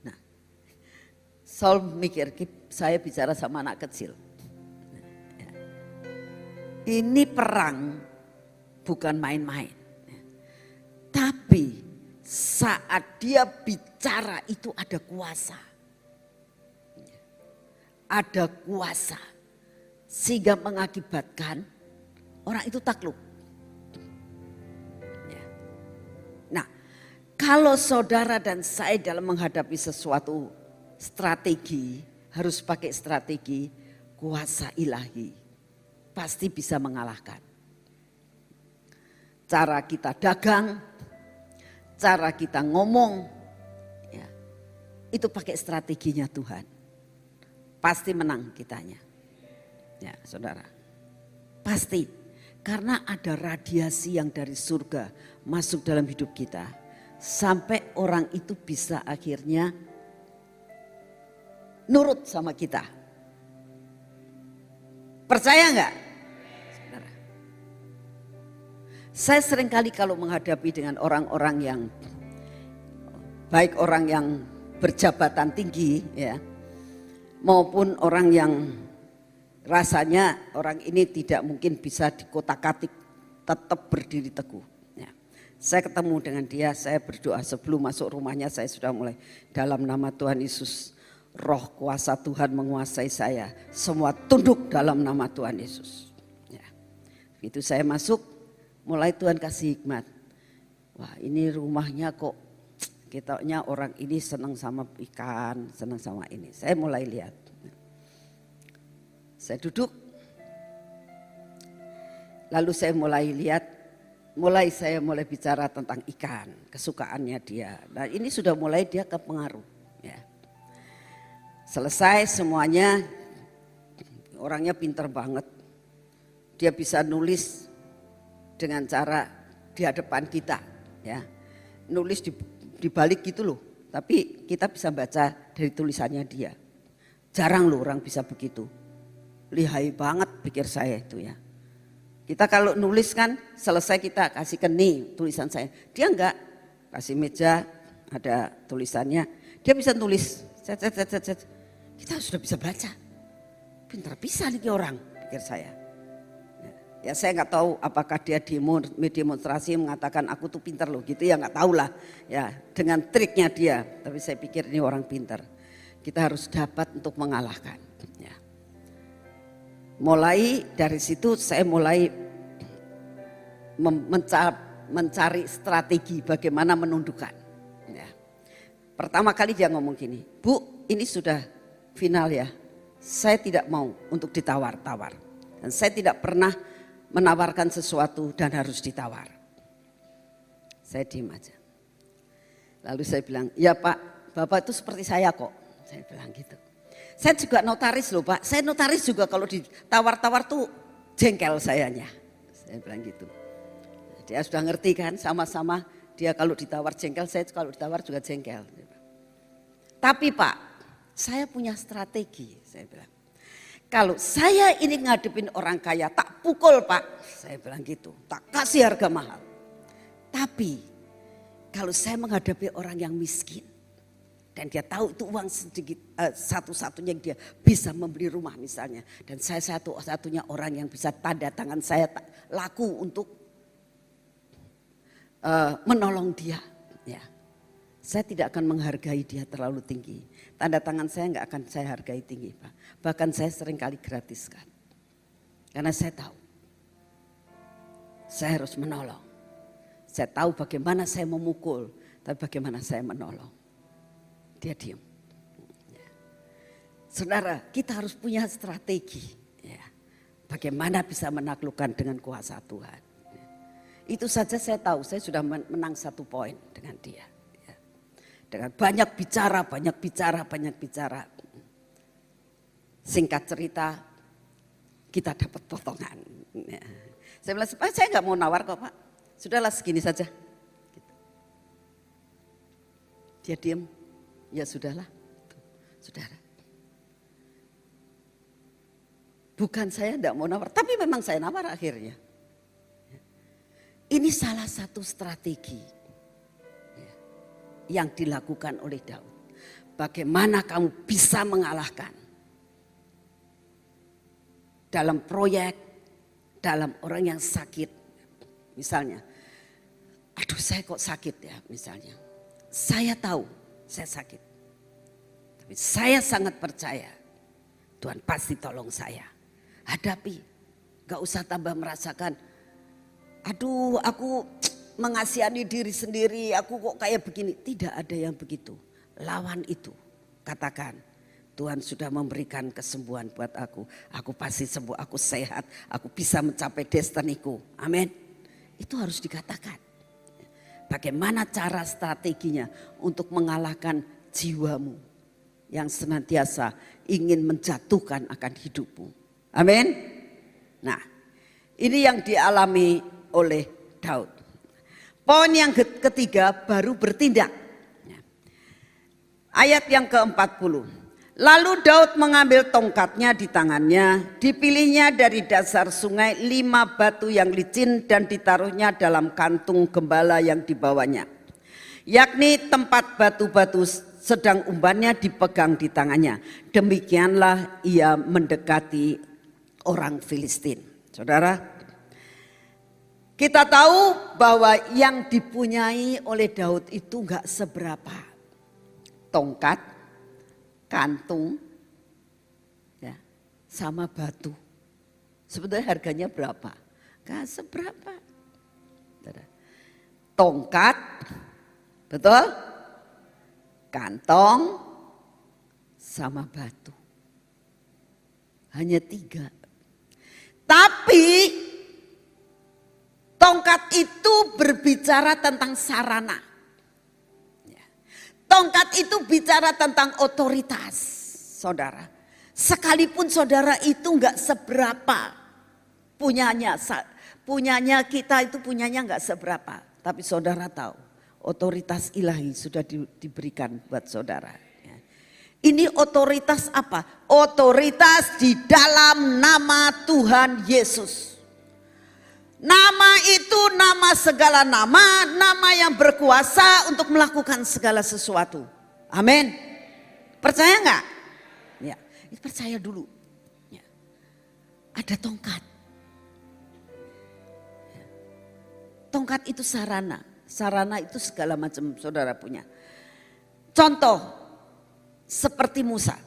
Nah, Saul mikir, saya bicara sama anak kecil. Ini perang bukan main-main. Tapi saat dia bicara itu ada kuasa. Ada kuasa sehingga mengakibatkan orang itu takluk. Nah, kalau saudara dan saya dalam menghadapi sesuatu strategi, harus pakai strategi, kuasa ilahi pasti bisa mengalahkan. Cara kita dagang, cara kita ngomong, ya, itu pakai strateginya Tuhan. Pasti menang kitanya. Ya, saudara. Pasti. Karena ada radiasi yang dari surga masuk dalam hidup kita. Sampai orang itu bisa akhirnya nurut sama kita. Percaya enggak? Saudara. Saya seringkali kalau menghadapi dengan orang-orang yang, baik orang yang berjabatan tinggi ya, maupun orang yang rasanya orang ini tidak mungkin bisa dikotak-katik, tetap berdiri teguh. Ya. Saya ketemu dengan dia, saya berdoa sebelum masuk rumahnya saya sudah mulai dalam nama Tuhan Yesus. Roh kuasa Tuhan menguasai saya, semua tunduk dalam nama Tuhan Yesus. Ya. Begitu saya masuk, mulai Tuhan kasih hikmat. Wah, ini rumahnya kok kitanya orang ini senang sama ikan, senang sama ini. Saya mulai lihat. Saya duduk, lalu saya mulai lihat, saya mulai bicara tentang ikan, kesukaannya dia. Nah ini sudah mulai dia kepengaruh. Ya. Selesai semuanya, orangnya pintar banget. Dia bisa nulis dengan cara di hadapan kita. Ya. Nulis di balik gitu loh, tapi kita bisa baca dari tulisannya dia. Jarang loh orang bisa begitu. Lihai banget pikir saya itu ya. Kita kalau nulis kan selesai kita kasih ke nih tulisan saya. Dia enggak, kasih meja ada tulisannya. Dia bisa tulis. Kita sudah bisa baca. Pintar bisa nih orang pikir saya. Ya saya enggak tahu apakah dia demonstrasi mengatakan aku tuh pintar loh gitu ya, enggak tahu lah. Ya dengan triknya dia. Tapi saya pikir ini orang pintar. Kita harus dapat untuk mengalahkan. Ya. Mulai dari situ saya mulai mencari strategi bagaimana menundukkan. Ya. Pertama kali dia ngomong gini, Bu ini sudah final ya, saya tidak mau untuk ditawar-tawar. Dan saya tidak pernah menawarkan sesuatu dan harus ditawar. Saya diam aja. Lalu saya bilang, ya Pak, Bapak itu seperti saya kok. Saya bilang gitu. Saya juga notaris loh Pak, saya notaris juga kalau ditawar-tawar tuh jengkel sayanya. Saya bilang gitu. Dia sudah ngerti kan, sama-sama dia kalau ditawar jengkel, saya kalau ditawar juga jengkel. Tapi Pak, saya punya strategi, saya bilang. Kalau saya ini ngadepin orang kaya, tak pukul Pak, saya bilang gitu. Tak kasih harga mahal. Tapi kalau saya menghadapi orang yang miskin, dan dia tahu itu uang sedikit, satu-satunya yang dia bisa membeli rumah misalnya. Dan saya satu-satunya orang yang bisa tanda tangan saya laku untuk menolong dia. Ya. Saya tidak akan menghargai dia terlalu tinggi. Tanda tangan saya nggak akan saya hargai tinggi Pak. Bahkan saya sering kali gratiskan. Karena saya tahu. Saya harus menolong. Saya tahu bagaimana saya memukul. Tapi bagaimana saya menolong. Dia diam. Ya. Saudara, kita harus punya strategi. Ya. Bagaimana bisa menaklukkan dengan kuasa Tuhan. Ya. Itu saja saya tahu, saya sudah menang 1 poin dengan dia. Ya. Dengan banyak bicara. Singkat cerita, kita dapat potongan. Ya. Saya bilang, saya nggak mau nawar kok Pak. Sudahlah segini saja. Gitu. Dia diam. Ya sudahlah, saudara. Bukan saya tidak mau nawar, tapi memang saya nawar akhirnya. Ini salah satu strategi yang dilakukan oleh Daud. Bagaimana kamu bisa mengalahkan dalam proyek, dalam orang yang sakit. Misalnya, aduh saya kok sakit ya misalnya. Saya tahu. Saya sakit. Tapi saya sangat percaya Tuhan pasti tolong saya. Hadapi. Gak usah tambah merasakan. Aduh aku mengasihani diri sendiri. Aku kok kayak begini. Tidak ada yang begitu. Lawan itu. Katakan. Tuhan sudah memberikan kesembuhan buat aku. Aku pasti sembuh. Aku sehat. Aku bisa mencapai destiniku. Amin. Itu harus dikatakan. Bagaimana cara strateginya untuk mengalahkan jiwamu yang senantiasa ingin menjatuhkan akan hidupmu. Amin. Nah, ini yang dialami oleh Daud. Poin yang ketiga baru bertindak. Ayat yang ke-40. Lalu Daud mengambil tongkatnya di tangannya, dipilihnya dari dasar sungai 5 batu yang licin dan ditaruhnya dalam kantung gembala yang dibawanya. Yakni tempat batu-batu sedang umbannya dipegang di tangannya. Demikianlah ia mendekati orang Filistin. Saudara, kita tahu bahwa yang dipunyai oleh Daud itu enggak seberapa. Tongkat, kantung, ya, sama batu. Sebetulnya harganya berapa? Gak seberapa. Tongkat, betul? Kantong, sama batu. Hanya 3. Tapi tongkat itu berbicara tentang sarana. Tongkat itu bicara tentang otoritas, saudara. Sekalipun saudara itu enggak seberapa punyanya kita itu punyanya enggak seberapa. Tapi saudara tahu otoritas ilahi sudah diberikan buat saudara. Ini otoritas apa? Otoritas di dalam nama Tuhan Yesus. Nama itu nama segala nama, nama yang berkuasa untuk melakukan segala sesuatu. Amin. Percaya enggak? Ya, percaya dulu. Ya. Ada tongkat. Ya. Tongkat itu sarana. Sarana itu segala macam saudara punya. Contoh, seperti Musa.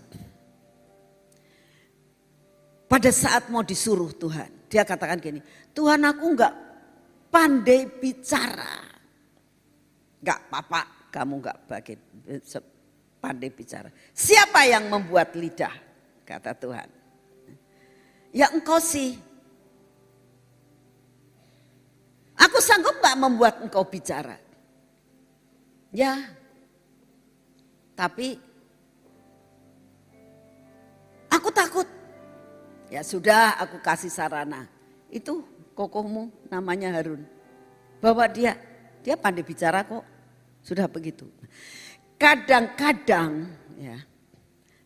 Pada saat mau disuruh Tuhan. Dia katakan gini, Tuhan aku enggak pandai bicara. Enggak apa-apa, kamu enggak pandai bicara. Siapa yang membuat lidah? Kata Tuhan. Ya engkau sih. Aku sanggup gak membuat engkau bicara? Ya. Tapi aku takut. Ya sudah, aku kasih sarana. Itu kokohmu namanya Harun. Bawa dia pandai bicara kok. Sudah begitu. Kadang-kadang ya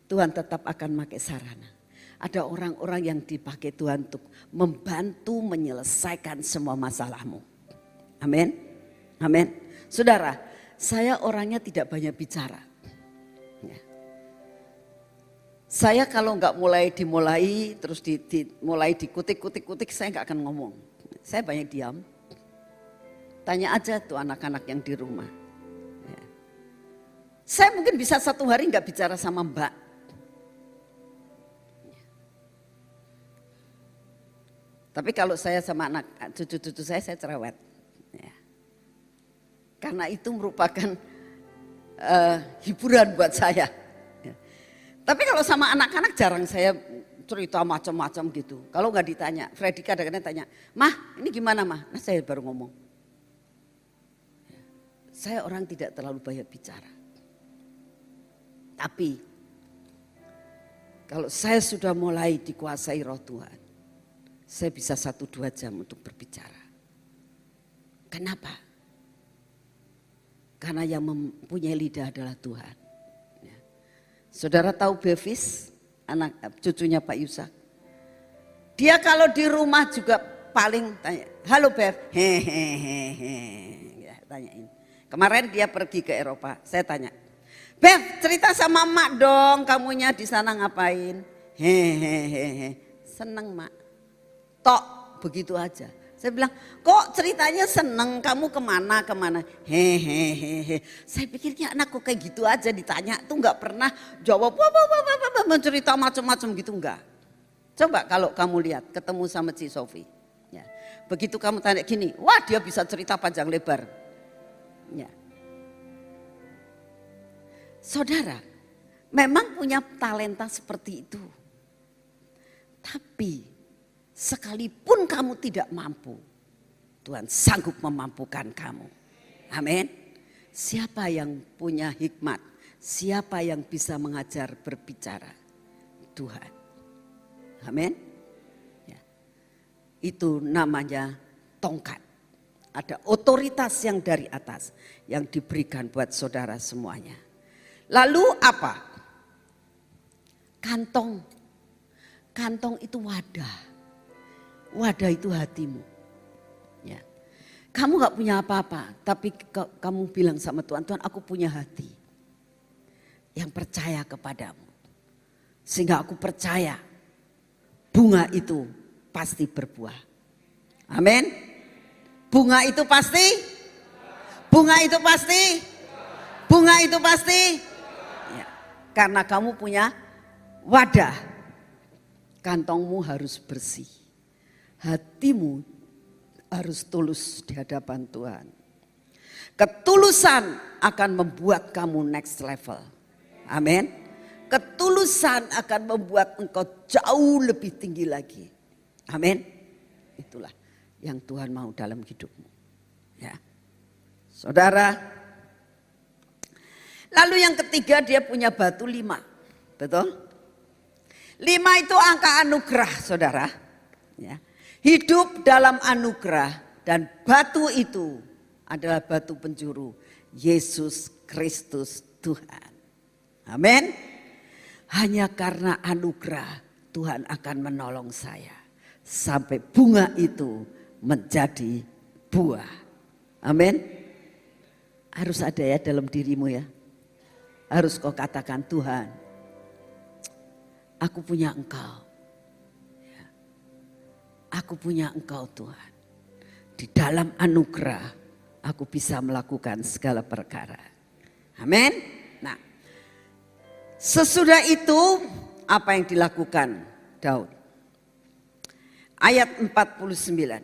Tuhan tetap akan pakai sarana. Ada orang-orang yang dipakai Tuhan untuk membantu menyelesaikan semua masalahmu. Amin. Amin. Saudara, saya orangnya tidak banyak bicara. Ya. Saya kalau nggak dimulai terus mulai dikutik-kutik saya nggak akan ngomong. Saya banyak diam. Tanya aja tuh anak-anak yang di rumah. Ya. Saya mungkin bisa 1 hari nggak bicara sama Mbak. Tapi kalau saya sama anak cucu-cucu saya cerewet. Ya. Karena itu merupakan hiburan buat saya. Ya. Tapi kalau sama anak-anak jarang saya cerita macam-macam gitu. Kalau nggak ditanya, Freddy kadang-kadang tanya, "Mah, ini gimana mah?" Nah saya baru ngomong. Ya. Saya orang tidak terlalu banyak bicara. Tapi kalau saya sudah mulai dikuasai roh Tuhan, saya bisa 1-2 jam untuk berbicara. Kenapa? Karena yang mempunyai lidah adalah Tuhan. Ya. Saudara tahu Bevis, anak cucunya Pak Yusak? Dia kalau di rumah juga paling tanya, "Halo Bev," hehehe, ya, tanyain. Kemarin dia pergi ke Eropa, saya tanya, "Bev, cerita sama Mak dong, kamunya di sana ngapain?" Hehehe, "Seneng Mak." Tok begitu aja. Saya bilang, "Kok ceritanya seneng, kamu kemana?" Hehehe. Saya pikirnya anakku kayak gitu aja ditanya tuh nggak pernah jawab mencerita macam-macam gitu, enggak. Coba kalau kamu lihat ketemu sama Ci Sofi. Ya. Begitu kamu tanya gini, wah dia bisa cerita panjang lebar. Ya. Saudara, memang punya talenta seperti itu. Tapi sekalipun kamu tidak mampu, Tuhan sanggup memampukan kamu. Amin. Siapa yang punya hikmat? Siapa yang bisa mengajar berbicara? Tuhan. Amin. Ya. Itu namanya tongkat. Ada otoritas yang dari atas yang diberikan buat saudara semuanya. Lalu apa? Kantong. Kantong itu wadah. Wadah itu hatimu. Ya. Kamu gak punya apa-apa, tapi kamu bilang sama Tuhan, "Tuhan, aku punya hati yang percaya kepadamu. Sehingga aku percaya bunga itu pasti berbuah." Amin. Bunga itu pasti? Bunga itu pasti? Bunga itu pasti? Ya. Karena kamu punya wadah, kantongmu harus bersih. Hatimu harus tulus di hadapan Tuhan. Ketulusan akan membuat kamu next level. Amin. Ketulusan akan membuat engkau jauh lebih tinggi lagi. Amin. Itulah yang Tuhan mau dalam hidupmu. Ya. Saudara. Lalu yang ketiga dia punya batu 5. Betul? 5 itu angka anugerah, saudara. Ya. Hidup dalam anugerah dan batu itu adalah batu penjuru Yesus Kristus Tuhan. Amin. Hanya karena anugerah Tuhan akan menolong saya sampai bunga itu menjadi buah. Amin. Harus ada ya dalam dirimu ya. Harus kau katakan, "Tuhan, aku punya Engkau. Aku punya Engkau Tuhan. Di dalam anugerah aku bisa melakukan segala perkara." Amin. Nah, sesudah itu apa yang dilakukan Daud? Ayat 49.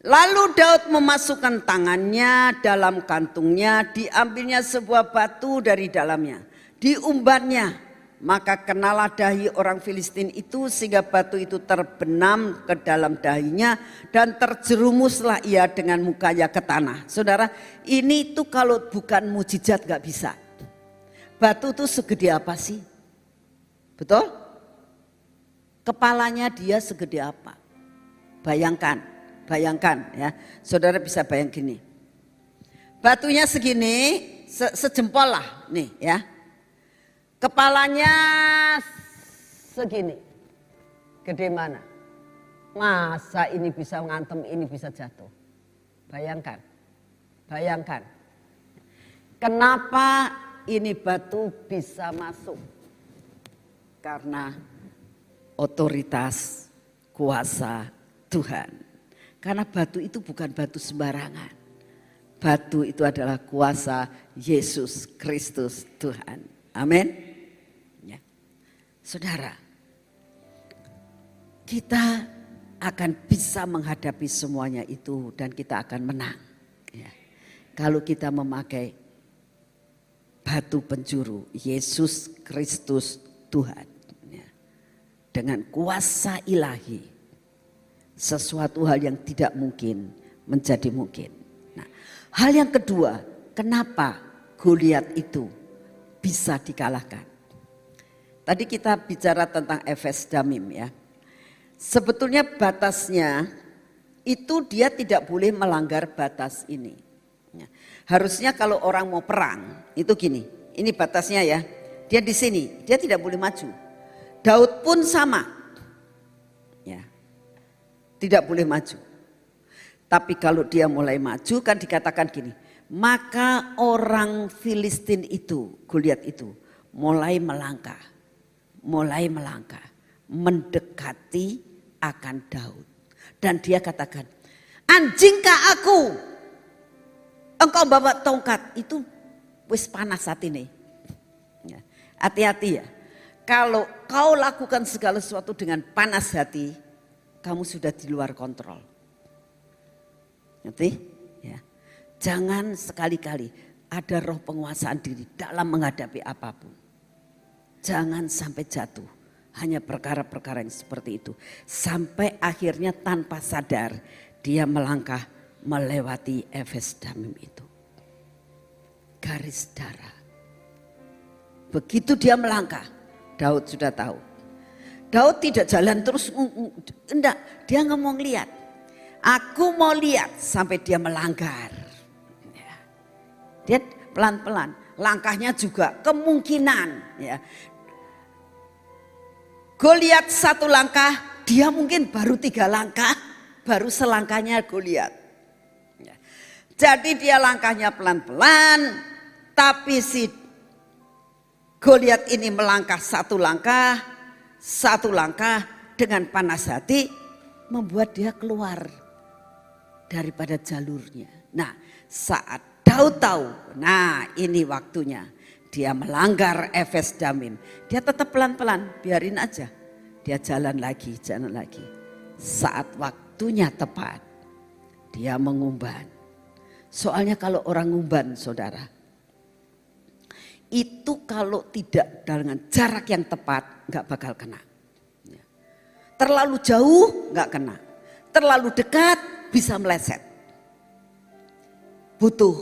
Lalu Daud memasukkan tangannya dalam kantungnya, diambilnya sebuah batu dari dalamnya, diumbarnya Maka kenalah dahi orang Filistin itu sehingga batu itu terbenam ke dalam dahinya dan terjerumuslah ia dengan mukanya ke tanah. Saudara, ini tuh kalau bukan mujizat gak bisa. Batu itu segede apa sih? Betul? Kepalanya dia segede apa? Bayangkan ya. Saudara bisa bayang gini. Batunya segini, sejempol lah nih ya. Kepalanya segini. Gede mana? Masa ini bisa ngantem, ini bisa jatuh. Bayangkan. Kenapa ini batu bisa masuk? Karena otoritas kuasa Tuhan. Karena batu itu bukan batu sembarangan. Batu itu adalah kuasa Yesus Kristus Tuhan. Amin. Saudara, kita akan bisa menghadapi semuanya itu dan kita akan menang. Ya. Kalau kita memakai batu penjuru Yesus Kristus Tuhan. Ya. Dengan kuasa ilahi, sesuatu hal yang tidak mungkin menjadi mungkin. Nah, hal yang kedua, kenapa Goliat itu bisa dikalahkan? Tadi kita bicara tentang Efes Damim ya. Sebetulnya batasnya itu dia tidak boleh melanggar batas ini. Ya. Harusnya kalau orang mau perang itu gini, ini batasnya ya. Dia di sini, dia tidak boleh maju. Daud pun sama. Ya. Tidak boleh maju. Tapi kalau dia mulai maju kan dikatakan gini, maka orang Filistin itu, Goliat itu mulai melangkah mendekati akan Daud. Dan dia katakan, anjingkah aku? Engkau bawa tongkat. Itu wis panas hati nih. Ya, hati-hati ya. Kalau kau lakukan segala sesuatu dengan panas hati, kamu sudah di luar kontrol. Ngerti? Ya. Jangan sekali-kali ada roh penguasaan diri dalam menghadapi apapun. Jangan sampai jatuh hanya perkara-perkara yang seperti itu. Sampai akhirnya tanpa sadar dia melangkah melewati Efes Damim itu. Garis darah. Begitu dia melangkah, Daud sudah tahu. Daud tidak jalan terus, enggak, dia ngomong lihat. Aku mau lihat sampai dia melanggar. Dia pelan-pelan, langkahnya juga kemungkinan ya. Goliat satu langkah, dia mungkin baru 3 langkah, baru selangkahnya Goliat. Jadi dia langkahnya pelan-pelan, tapi si Goliat ini melangkah satu langkah dengan panas hati, membuat dia keluar daripada jalurnya. Nah, saat Daud tahu, nah ini waktunya. Dia melanggar Efes Damim. Dia tetap pelan-pelan, biarin aja. Dia jalan lagi. Saat waktunya tepat, dia mengumban. Soalnya kalau orang ngumban, saudara, itu kalau tidak dengan jarak yang tepat, gak bakal kena. Terlalu jauh, gak kena. Terlalu dekat, bisa meleset. Butuh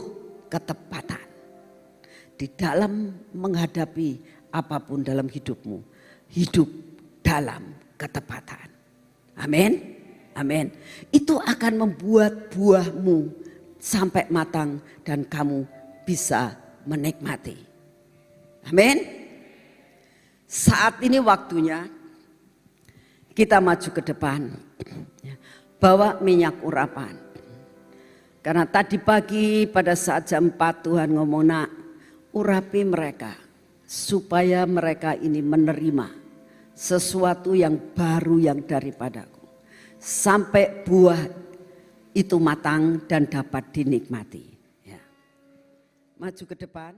ketepatan. Di dalam menghadapi apapun dalam hidupmu, hidup dalam ketepatan. Amin. Itu akan membuat buahmu sampai matang dan kamu bisa menikmati. Amin. Saat ini waktunya kita maju ke depan. Bawa minyak urapan. Karena tadi pagi pada saat jam 4 Tuhan ngomong, nak, urapi mereka supaya mereka ini menerima sesuatu yang baru yang daripadaku. Sampai buah itu matang dan dapat dinikmati. Ya. Maju ke depan.